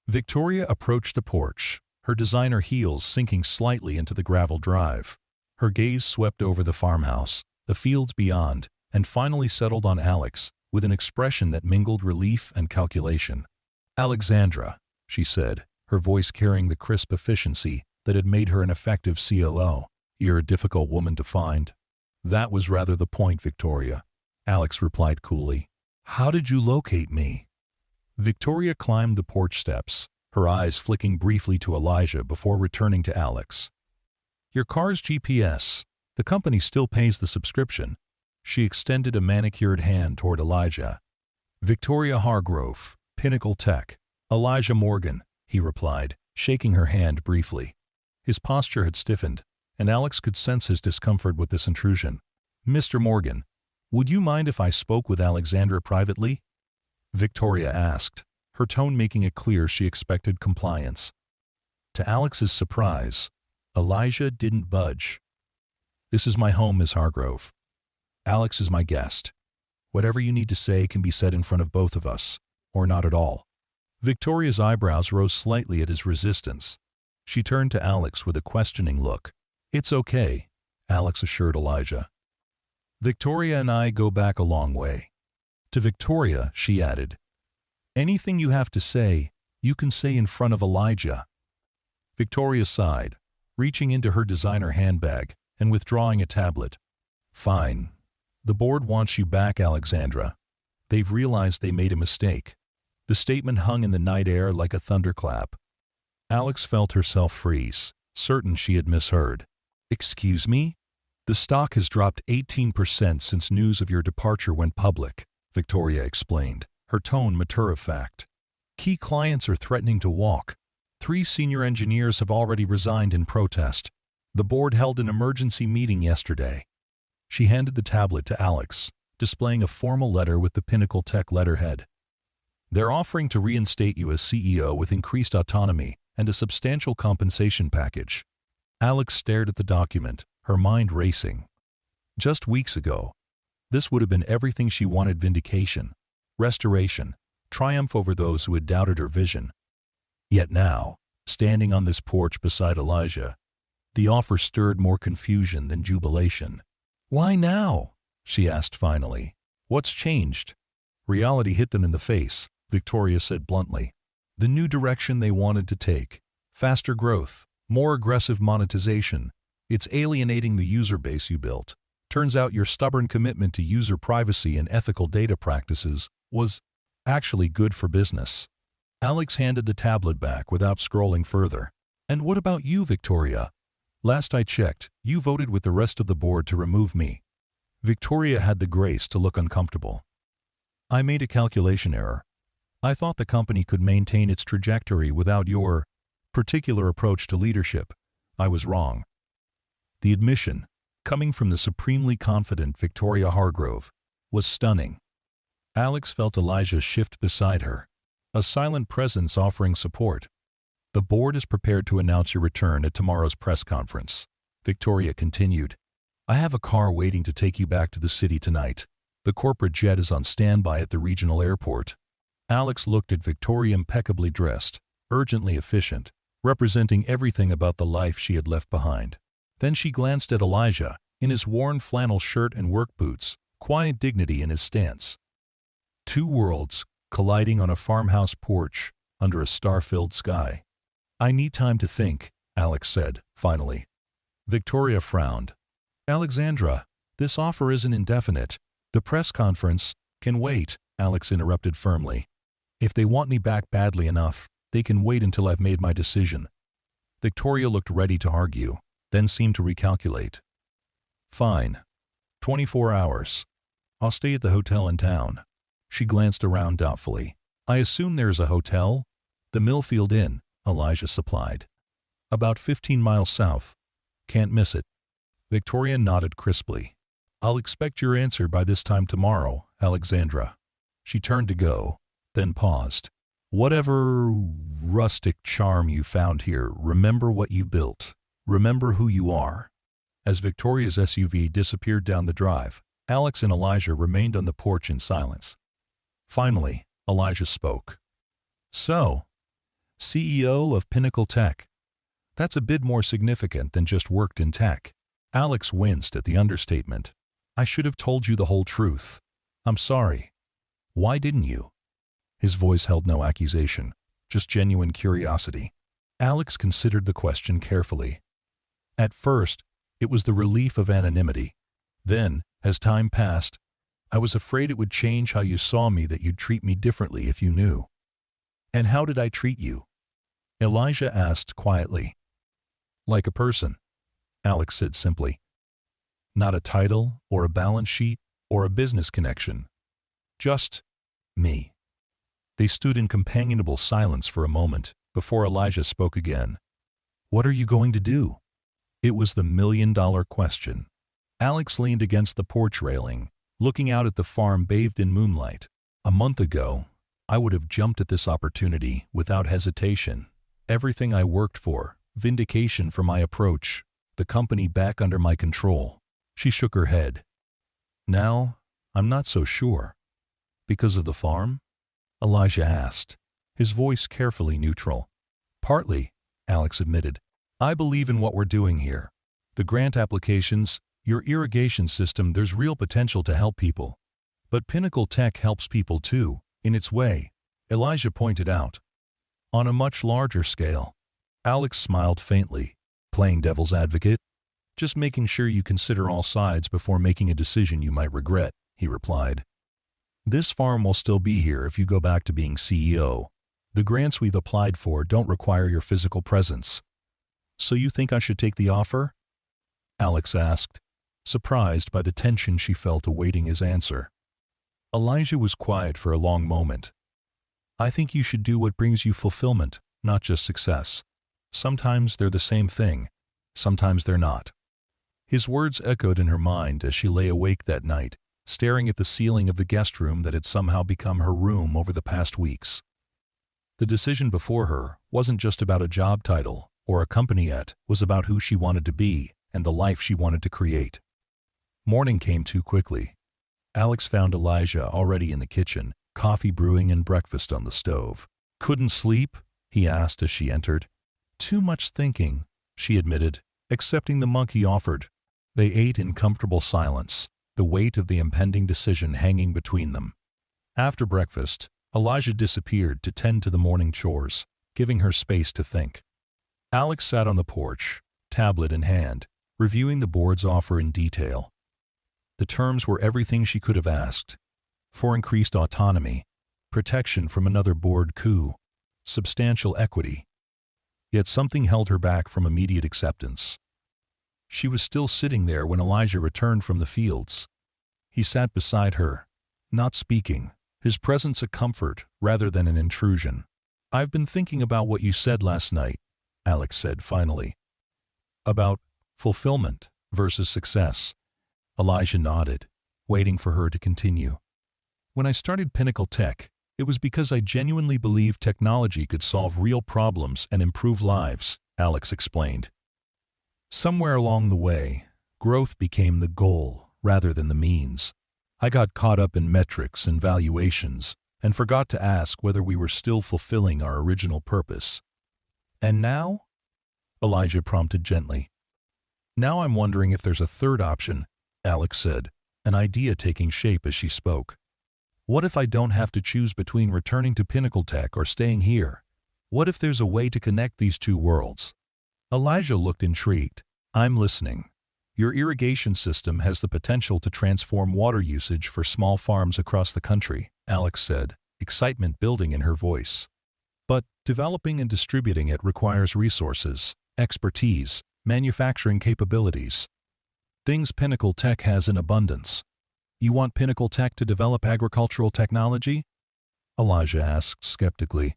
Victoria approached the porch, her designer heels sinking slightly into the gravel drive. Her gaze swept over the farmhouse, the fields beyond, and finally settled on Alex, with an expression that mingled relief and calculation. "Alexandra," she said, her voice carrying the crisp efficiency that had made her an effective COO. "You're a difficult woman to find." "That was rather the point, Victoria," Alex replied coolly. "How did you locate me?" Victoria climbed the porch steps, her eyes flicking briefly to Elijah before returning to Alex. "Your car's GPS. The company still pays the subscription." She extended a manicured hand toward Elijah. "Victoria Hargrove, Pinnacle Tech. Elijah Morgan," he replied, shaking her hand briefly. His posture had stiffened, and Alex could sense his discomfort with this intrusion. "Mr. Morgan, would you mind if I spoke with Alexandra privately?" Victoria asked, her tone making it clear she expected compliance. To Alex's surprise, Elijah didn't budge. "This is my home, Miss Hargrove. Alex is my guest. Whatever you need to say can be said in front of both of us, or not at all." Victoria's eyebrows rose slightly at his resistance. She turned to Alex with a questioning look. "It's okay," Alex assured Elijah. "Victoria and I go back a long way." To Victoria, she added, "Anything you have to say, you can say in front of Elijah." Victoria sighed, reaching into her designer handbag and withdrawing a tablet. "Fine. The board wants you back, Alexandra. They've realized they made a mistake." The statement hung in the night air like a thunderclap. Alex felt herself freeze, certain she had misheard. "Excuse me? The stock has dropped 18% since news of your departure went public," Victoria explained, her tone matter-of-fact. "Key clients are threatening to walk. 3 senior engineers have already resigned in protest. The board held an emergency meeting yesterday." She handed the tablet to Alex, displaying a formal letter with the Pinnacle Tech letterhead. "They're offering to reinstate you as CEO with increased autonomy and a substantial compensation package." Alex stared at the document, her mind racing. Just weeks ago, this would have been everything she wanted: vindication, restoration, triumph over those who had doubted her vision. Yet now, standing on this porch beside Elijah, The offer stirred more confusion than jubilation. "Why now?" she asked finally. "What's changed?" Reality hit them in the face, Victoria said bluntly. The new direction they wanted to take. Faster growth, more aggressive monetization. It's alienating the user base you built. Turns out your stubborn commitment to user privacy and ethical data practices was actually good for business. Alex handed the tablet back without scrolling further. "And what about you, Victoria? Last I checked, you voted with the rest of the board to remove me." Victoria had the grace to look uncomfortable. "I made a calculation error. I thought the company could maintain its trajectory without your particular approach to leadership. I was wrong." The admission, coming from the supremely confident Victoria Hargrove, was stunning. Alex felt Elijah shift beside her, a silent presence offering support. "The board is prepared to announce your return at tomorrow's press conference," Victoria continued. "I have a car waiting to take you back to the city tonight. The corporate jet is on standby at the regional airport." Alex looked at Victoria, impeccably dressed, urgently efficient, representing everything about the life she had left behind. Then she glanced at Elijah, in his worn flannel shirt and work boots, quiet dignity in his stance. Two worlds colliding on a farmhouse porch under a star-filled sky. "I need time to think," Alex said, finally. Victoria frowned. "Alexandra, this offer isn't indefinite. The press conference can wait," Alex interrupted firmly. "If they want me back badly enough, they can wait until I've made my decision." Victoria looked ready to argue, then seemed to recalculate. "Fine. 24 hours. I'll stay at the hotel in town." She glanced around doubtfully. "I assume there's a hotel?" "The Millfield Inn," Elijah supplied. "About 15 miles south. Can't miss it." Victoria nodded crisply. "I'll expect your answer by this time tomorrow, Alexandra." She turned to go, then paused. "Whatever rustic charm you found here, remember what you built. Remember who you are." As Victoria's SUV disappeared down the drive, Alex and Elijah remained on the porch in silence. Finally, Elijah spoke. "So, CEO of Pinnacle Tech. That's a bit more significant than just worked in tech." Alex winced at the understatement. "I should have told you the whole truth. I'm sorry. Why didn't you?" His voice held no accusation, just genuine curiosity. Alex considered the question carefully. At first, it was the relief of anonymity. Then, as time passed, "I was afraid it would change how you saw me, that you'd treat me differently if you knew." "And how did I treat you?" Elijah asked quietly. "Like a person," Alex said simply. "Not a title, or a balance sheet, or a business connection. Just me." They stood in companionable silence for a moment, before Elijah spoke again. "What are you going to do?" It was the million-dollar question. Alex leaned against the porch railing, looking out at the farm bathed in moonlight. "A month ago, I would have jumped at this opportunity without hesitation. Everything I worked for, vindication for my approach, the company back under my control." She shook her head. "Now, I'm not so sure." "Because of the farm?" Elijah asked, his voice carefully neutral. "Partly," Alex admitted. "I believe in what we're doing here. The grant applications, your irrigation system, there's real potential to help people. But Pinnacle Tech helps people too, in its way," Elijah pointed out. "On a much larger scale." Alex smiled faintly. "Playing devil's advocate?" "Just making sure you consider all sides before making a decision you might regret," he replied. "This farm will still be here if you go back to being CEO. The grants we've applied for don't require your physical presence." "So you think I should take the offer?" Alex asked, surprised by the tension she felt awaiting his answer. Elijah was quiet for a long moment. "I think you should do what brings you fulfillment, not just success. Sometimes they're the same thing, sometimes they're not." His words echoed in her mind as she lay awake that night, staring at the ceiling of the guest room that had somehow become her room over the past weeks. The decision before her wasn't just about a job title or a company yet, was about who she wanted to be and the life she wanted to create. Morning came too quickly. Alex found Elijah already in the kitchen, coffee brewing and breakfast on the stove. "Couldn't sleep?" he asked as she entered. "Too much thinking," she admitted, accepting the mug he offered. They ate in comfortable silence, the weight of the impending decision hanging between them. After breakfast, Elijah disappeared to tend to the morning chores, giving her space to think. Alex sat on the porch, tablet in hand, reviewing the board's offer in detail. The terms were everything she could have asked. For increased autonomy, protection from another board coup, substantial equity. Yet something held her back from immediate acceptance. She was still sitting there when Elijah returned from the fields. He sat beside her, not speaking, his presence a comfort rather than an intrusion. "I've been thinking about what you said last night," Alex said finally. "About fulfillment versus success." Elijah nodded, waiting for her to continue. "When I started Pinnacle Tech, it was because I genuinely believed technology could solve real problems and improve lives," Alex explained. "Somewhere along the way, growth became the goal rather than the means. I got caught up in metrics and valuations and forgot to ask whether we were still fulfilling our original purpose." "And now?" Elijah prompted gently. "Now I'm wondering if there's a third option," Alex said, an idea taking shape as she spoke. "What if I don't have to choose between returning to Pinnacle Tech or staying here? What if there's a way to connect these two worlds?" Elijah looked intrigued. "I'm listening." "Your irrigation system has the potential to transform water usage for small farms across the country," Alex said, excitement building in her voice. "But developing and distributing it requires resources, expertise, manufacturing capabilities. Things Pinnacle Tech has in abundance." "You want Pinnacle Tech to develop agricultural technology?" Elijah asked skeptically.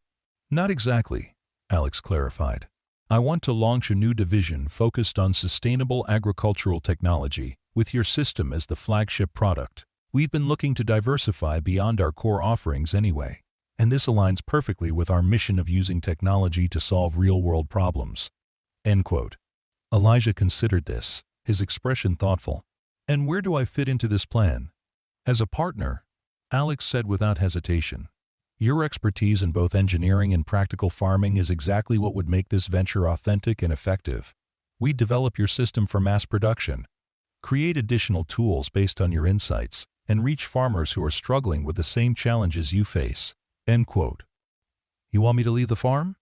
"Not exactly," Alex clarified. "I want to launch a new division focused on sustainable agricultural technology, with your system as the flagship product. We've been looking to diversify beyond our core offerings anyway, and this aligns perfectly with our mission of using technology to solve real-world problems." End quote. Elijah considered this, his expression thoughtful. "And where do I fit into this plan?" "As a partner," Alex said without hesitation. "Your expertise in both engineering and practical farming is exactly what would make this venture authentic and effective. We'd develop your system for mass production, create additional tools based on your insights, and reach farmers who are struggling with the same challenges you face." End quote. "You want me to leave the farm?"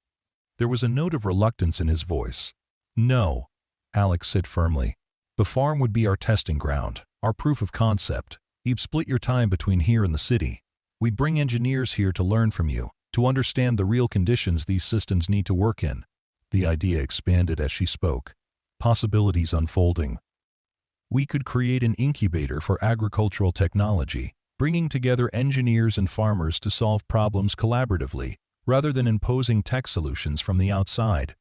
There was a note of reluctance in his voice. "No," Alex said firmly. "The farm would be our testing ground, our proof of concept. You'd split your time between here and the city. We'd bring engineers here to learn from you, to understand the real conditions these systems need to work in." The idea expanded as she spoke, possibilities unfolding. "We could create an incubator for agricultural technology, bringing together engineers and farmers to solve problems collaboratively, rather than imposing tech solutions from the outside."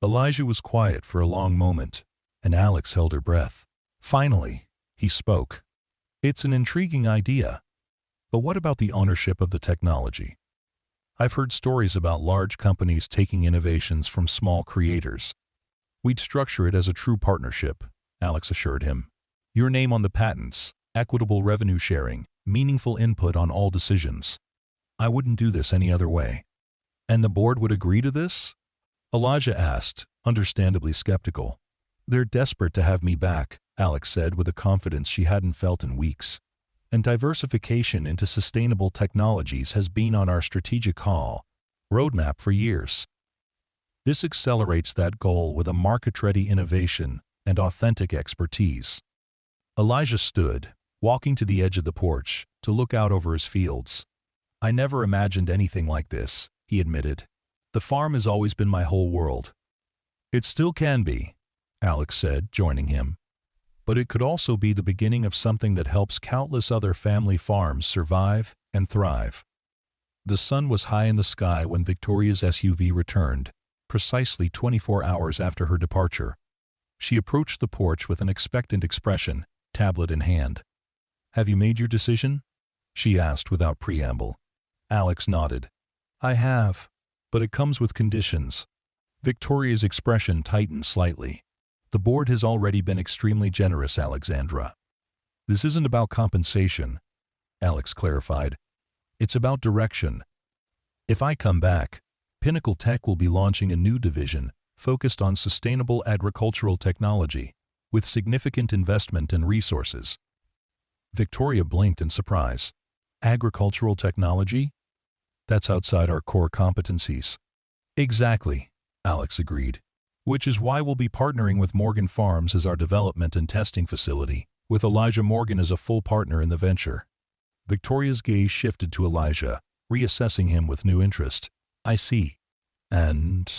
Elijah was quiet for a long moment, and Alex held her breath. Finally, he spoke. "It's an intriguing idea. But what about the ownership of the technology? I've heard stories about large companies taking innovations from small creators." "We'd structure it as a true partnership," Alex assured him. "Your name on the patents, equitable revenue sharing, meaningful input on all decisions. I wouldn't do this any other way." "And the board would agree to this?" Elijah asked, understandably skeptical. "They're desperate to have me back," Alex said with a confidence she hadn't felt in weeks. "And diversification into sustainable technologies has been on our strategic roadmap for years. This accelerates that goal with a market-ready innovation and authentic expertise." Elijah stood, walking to the edge of the porch, to look out over his fields. "I never imagined anything like this," he admitted. "The farm has always been my whole world." "It still can be," Alex said, joining him. "But it could also be the beginning of something that helps countless other family farms survive and thrive." The sun was high in the sky when Victoria's SUV returned, precisely 24 hours after her departure. She approached the porch with an expectant expression, tablet in hand. "Have you made your decision?" she asked without preamble. Alex nodded. "I have, but it comes with conditions." Victoria's expression tightened slightly. "The board has already been extremely generous, Alexandra." "This isn't about compensation," Alex clarified. "It's about direction. If I come back, Pinnacle Tech will be launching a new division, focused on sustainable agricultural technology, with significant investment and resources. Victoria blinked in surprise. Agricultural technology? That's outside our core competencies. Exactly, Alex agreed. Which is why we'll be partnering with Morgan Farms as our development and testing facility, with Elijah Morgan as a full partner in the venture. Victoria's gaze shifted to Elijah, reassessing him with new interest. I see. And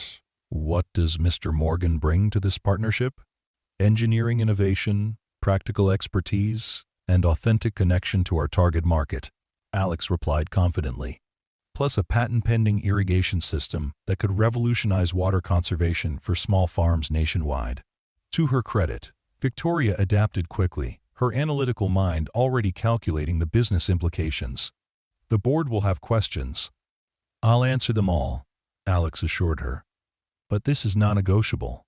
what does Mr. Morgan bring to this partnership? Engineering innovation, practical expertise, and authentic connection to our target market, Alex replied confidently. Plus a patent-pending irrigation system that could revolutionize water conservation for small farms nationwide. To her credit, Victoria adapted quickly, her analytical mind already calculating the business implications. The board will have questions. I'll answer them all, Alex assured her. But this is non-negotiable.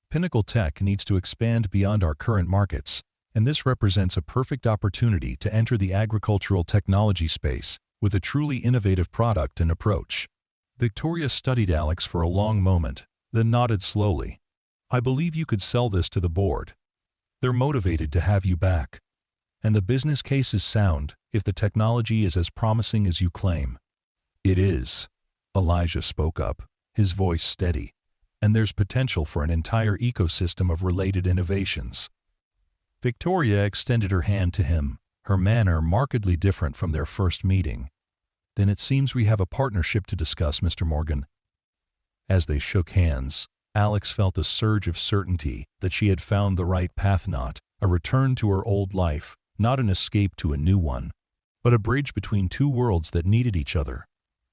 Pinnacle Tech needs to expand beyond our current markets, and this represents a perfect opportunity to enter the agricultural technology space with a truly innovative product and approach. Victoria studied Alex for a long moment, then nodded slowly. I believe you could sell this to the board. They're motivated to have you back. And the business case is sound if the technology is as promising as you claim. It is, Elijah spoke up, his voice steady. And there's potential for an entire ecosystem of related innovations. Victoria extended her hand to him, her manner markedly different from their first meeting. Then it seems we have a partnership to discuss, Mr. Morgan. As they shook hands, Alex felt a surge of certainty that she had found the right path, not a return to her old life, not an escape to a new one, but a bridge between two worlds that needed each other.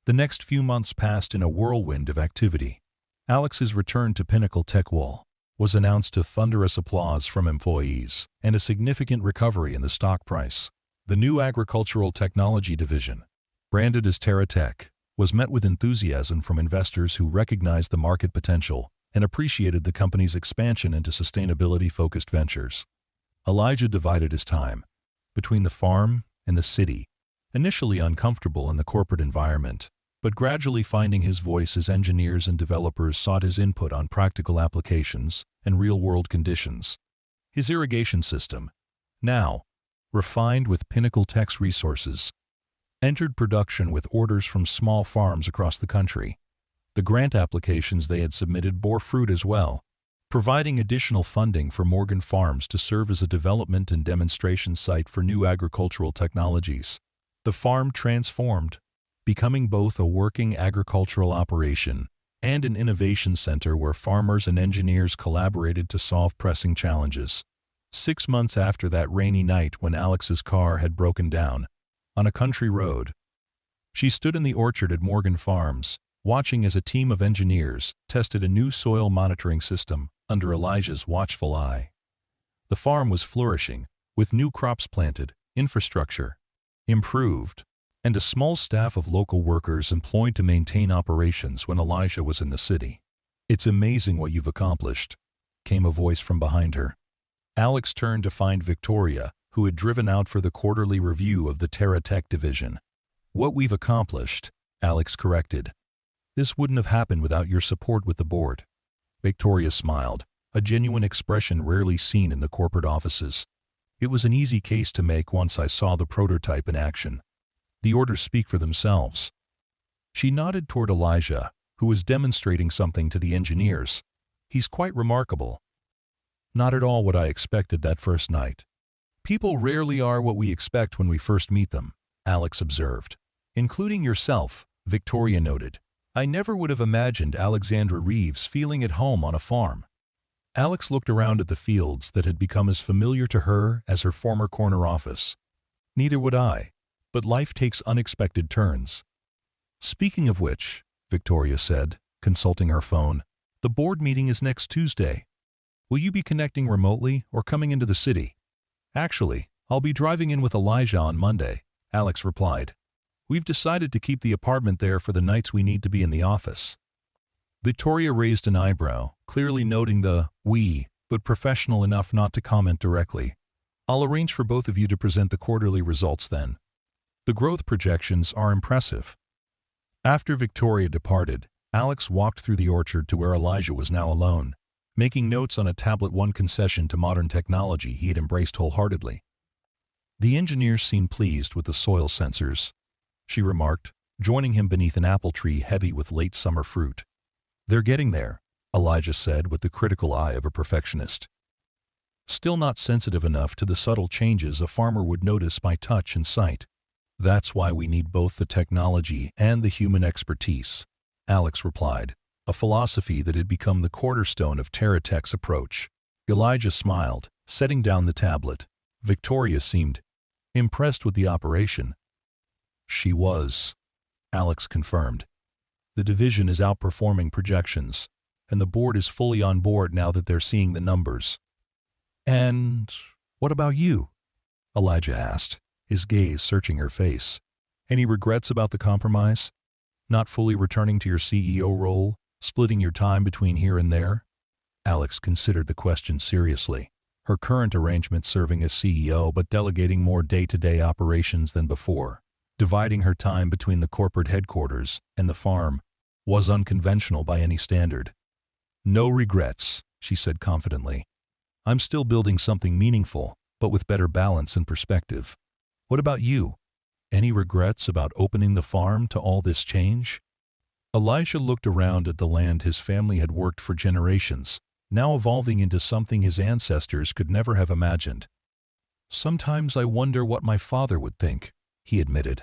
The next few months passed in a whirlwind of activity. Alex's return to Pinnacle Tech was announced to thunderous applause from employees and a significant recovery in the stock price. The new agricultural technology division, branded as TerraTech, was met with enthusiasm from investors who recognized the market potential and appreciated the company's expansion into sustainability-focused ventures. Elijah divided his time between the farm and the city, initially uncomfortable in the corporate environment, but gradually finding his voice as engineers and developers sought his input on practical applications and real-world conditions. His irrigation system, now refined with Pinnacle Tech's resources, entered production with orders from small farms across the country. The grant applications they had submitted bore fruit as well, providing additional funding for Morgan Farms to serve as a development and demonstration site for new agricultural technologies. The farm transformed, becoming both a working agricultural operation and an innovation center where farmers and engineers collaborated to solve pressing challenges. 6 months after that rainy night when Alex's car had broken down on a country road, she stood in the orchard at Morgan Farms, watching as a team of engineers tested a new soil monitoring system under Elijah's watchful eye. The farm was flourishing, with new crops planted, infrastructure improved, and a small staff of local workers employed to maintain operations when Elijah was in the city. "It's amazing what you've accomplished," came a voice from behind her. Alex turned to find Victoria, who had driven out for the quarterly review of the TerraTech division. "What we've accomplished," Alex corrected. "This wouldn't have happened without your support with the board." Victoria smiled, a genuine expression rarely seen in the corporate offices. "It was an easy case to make once I saw the prototype in action. The orders speak for themselves." She nodded toward Elijah, who was demonstrating something to the engineers. "He's quite remarkable." "Not at all what I expected that first night." "People rarely are what we expect when we first meet them," Alex observed. "Including yourself," Victoria noted. "I never would have imagined Alexandra Reeves feeling at home on a farm." Alex looked around at the fields that had become as familiar to her as her former corner office. "Neither would I. But life takes unexpected turns." "Speaking of which," Victoria said, consulting her phone, "the board meeting is next Tuesday. Will you be connecting remotely or coming into the city?" "Actually, I'll be driving in with Elijah on Monday," Alex replied. "We've decided to keep the apartment there for the nights we need to be in the office." Victoria raised an eyebrow, clearly noting the "we," but professional enough not to comment directly. "I'll arrange for both of you to present the quarterly results then. The growth projections are impressive." After Victoria departed, Alex walked through the orchard to where Elijah was now alone, making notes on a tablet, one concession to modern technology he had embraced wholeheartedly. The engineers seemed pleased with the soil sensors, she remarked, joining him beneath an apple tree heavy with late summer fruit. They're getting there, Elijah said with the critical eye of a perfectionist. Still not sensitive enough to the subtle changes a farmer would notice by touch and sight. That's why we need both the technology and the human expertise, Alex replied, a philosophy that had become the cornerstone of TerraTech's approach. Elijah smiled, setting down the tablet. Victoria seemed impressed with the operation. She was, Alex confirmed. The division is outperforming projections, and the board is fully on board now that they're seeing the numbers. And what about you? Elijah asked, his gaze searching her face. Any regrets about the compromise? Not fully returning to your CEO role, splitting your time between here and there? Alex considered the question seriously. Her current arrangement serving as CEO but delegating more day-to-day operations than before, dividing her time between the corporate headquarters and the farm, was unconventional by any standard. No regrets, she said confidently. I'm still building something meaningful, but with better balance and perspective. What about you? Any regrets about opening the farm to all this change? Elijah looked around at the land his family had worked for generations, now evolving into something his ancestors could never have imagined. Sometimes I wonder what my father would think, he admitted.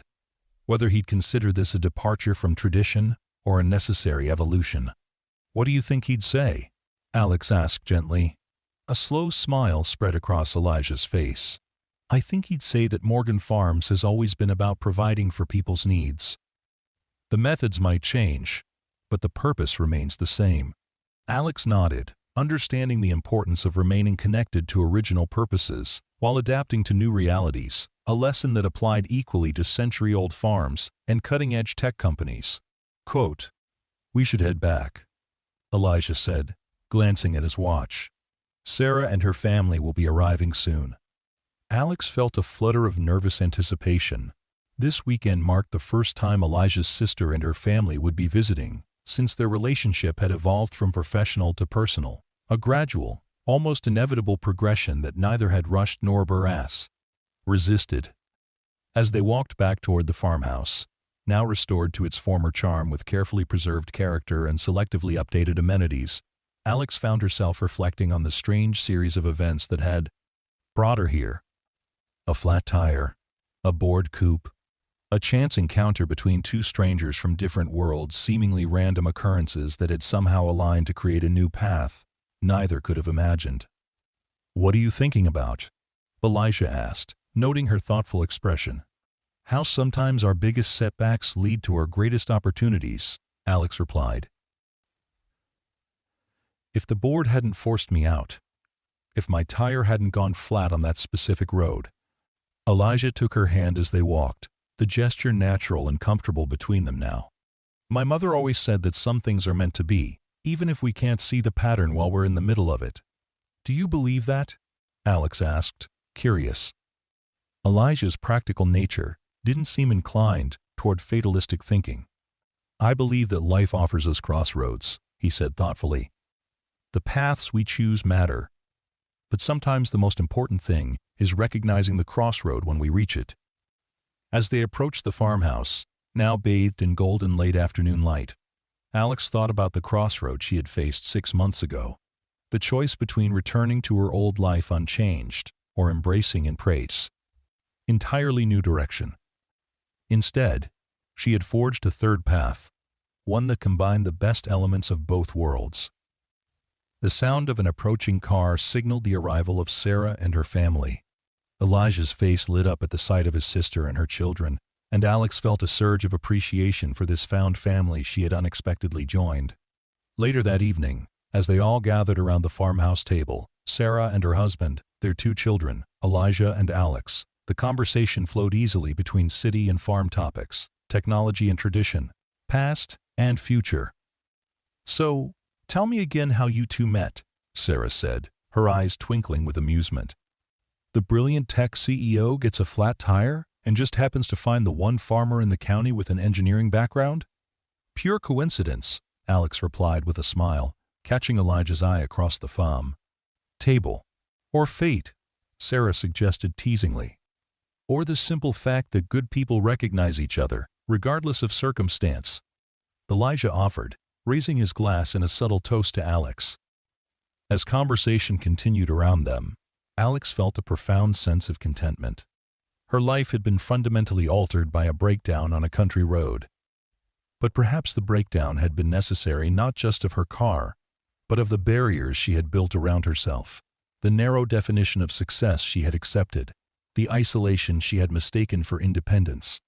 Whether he'd consider this a departure from tradition or a necessary evolution. What do you think he'd say? Alex asked gently. A slow smile spread across Elijah's face. I think he'd say that Morgan Farms has always been about providing for people's needs. The methods might change, but the purpose remains the same. Alex nodded, understanding the importance of remaining connected to original purposes while adapting to new realities, a lesson that applied equally to century-old farms and cutting-edge tech companies. Quote, "We should head back," Elijah said, glancing at his watch. Sarah and her family will be arriving soon. Alex felt a flutter of nervous anticipation. This weekend marked the first time Elijah's sister and her family would be visiting, since their relationship had evolved from professional to personal, a gradual, almost inevitable progression that neither had rushed nor resisted. As they walked back toward the farmhouse, now restored to its former charm with carefully preserved character and selectively updated amenities, Alex found herself reflecting on the strange series of events that had brought her here. A flat tire, a bored coupe, a chance encounter between two strangers from different worlds, seemingly random occurrences that had somehow aligned to create a new path neither could have imagined. What are you thinking about? Elijah asked, noting her thoughtful expression. How sometimes our biggest setbacks lead to our greatest opportunities, Alex replied. If the board hadn't forced me out, if my tire hadn't gone flat on that specific road. Elijah took her hand as they walked, the gesture natural and comfortable between them now. My mother always said that some things are meant to be, even if we can't see the pattern while we're in the middle of it. Do you believe that? Alex asked, curious. Elijah's practical nature didn't seem inclined toward fatalistic thinking. I believe that life offers us crossroads, he said thoughtfully. The paths we choose matter, but sometimes the most important thing is recognizing the crossroad when we reach it. As they approached the farmhouse, now bathed in golden late afternoon light, Alex thought about the crossroad she had faced 6 months ago. The choice between returning to her old life unchanged or embracing Embrace. Entirely new direction. Instead, she had forged a third path, one that combined the best elements of both worlds. The sound of an approaching car signaled the arrival of Sarah and her family. Elijah's face lit up at the sight of his sister and her children, and Alex felt a surge of appreciation for this found family she had unexpectedly joined. Later that evening, as they all gathered around the farmhouse table, Sarah and her husband, their 2 children, Elijah and Alex, the conversation flowed easily between city and farm topics, technology and tradition, past and future. So, tell me again how you two met, Sarah said, her eyes twinkling with amusement. The brilliant tech CEO gets a flat tire and just happens to find the one farmer in the county with an engineering background? Pure coincidence, Alex replied with a smile, catching Elijah's eye across the farm table. Or fate, Sarah suggested teasingly. Or the simple fact that good people recognize each other, regardless of circumstance, Elijah offered, raising his glass in a subtle toast to Alex. As conversation continued around them, Alex felt a profound sense of contentment. Her life had been fundamentally altered by a breakdown on a country road. But perhaps the breakdown had been necessary not just of her car, but of the barriers she had built around herself, the narrow definition of success she had accepted, the isolation she had mistaken for independence.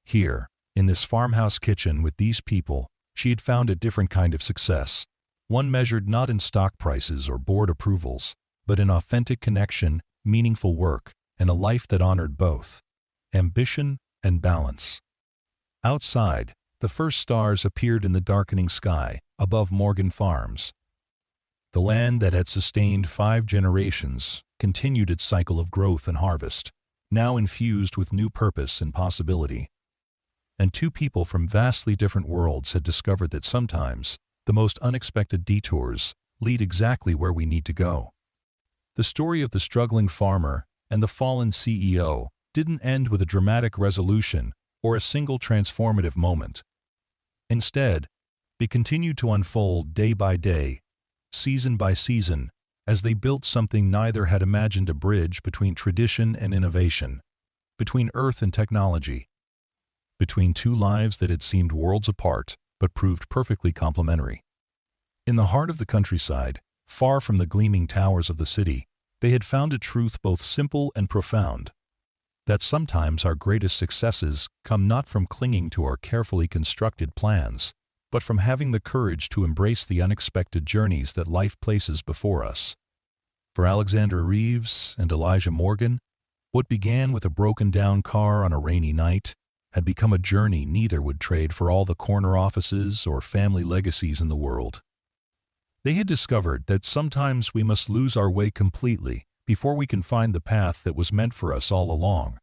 Here, in this farmhouse kitchen with these people, she had found a different kind of success, one measured not in stock prices or board approvals, but in authentic connection, meaningful work, and a life that honored both ambition and balance. Outside, the first stars appeared in the darkening sky above Morgan Farms. The land that had sustained 5 generations continued its cycle of growth and harvest, now infused with new purpose and possibility. And 2 people from vastly different worlds had discovered that sometimes the most unexpected detours lead exactly where we need to go. The story of the struggling farmer and the fallen CEO didn't end with a dramatic resolution or a single transformative moment. Instead, it continued to unfold day by day, season by season, as they built something neither had imagined: a bridge between tradition and innovation, between earth and technology, between 2 lives that had seemed worlds apart but proved perfectly complementary. In the heart of the countryside, far from the gleaming towers of the city, they had found a truth both simple and profound: that sometimes our greatest successes come not from clinging to our carefully constructed plans, but from having the courage to embrace the unexpected journeys that life places before us. For Alexandra Reeves and Elijah Morgan, what began with a broken-down car on a rainy night had become a journey neither would trade for all the corner offices or family legacies in the world. They had discovered that sometimes we must lose our way completely before we can find the path that was meant for us all along.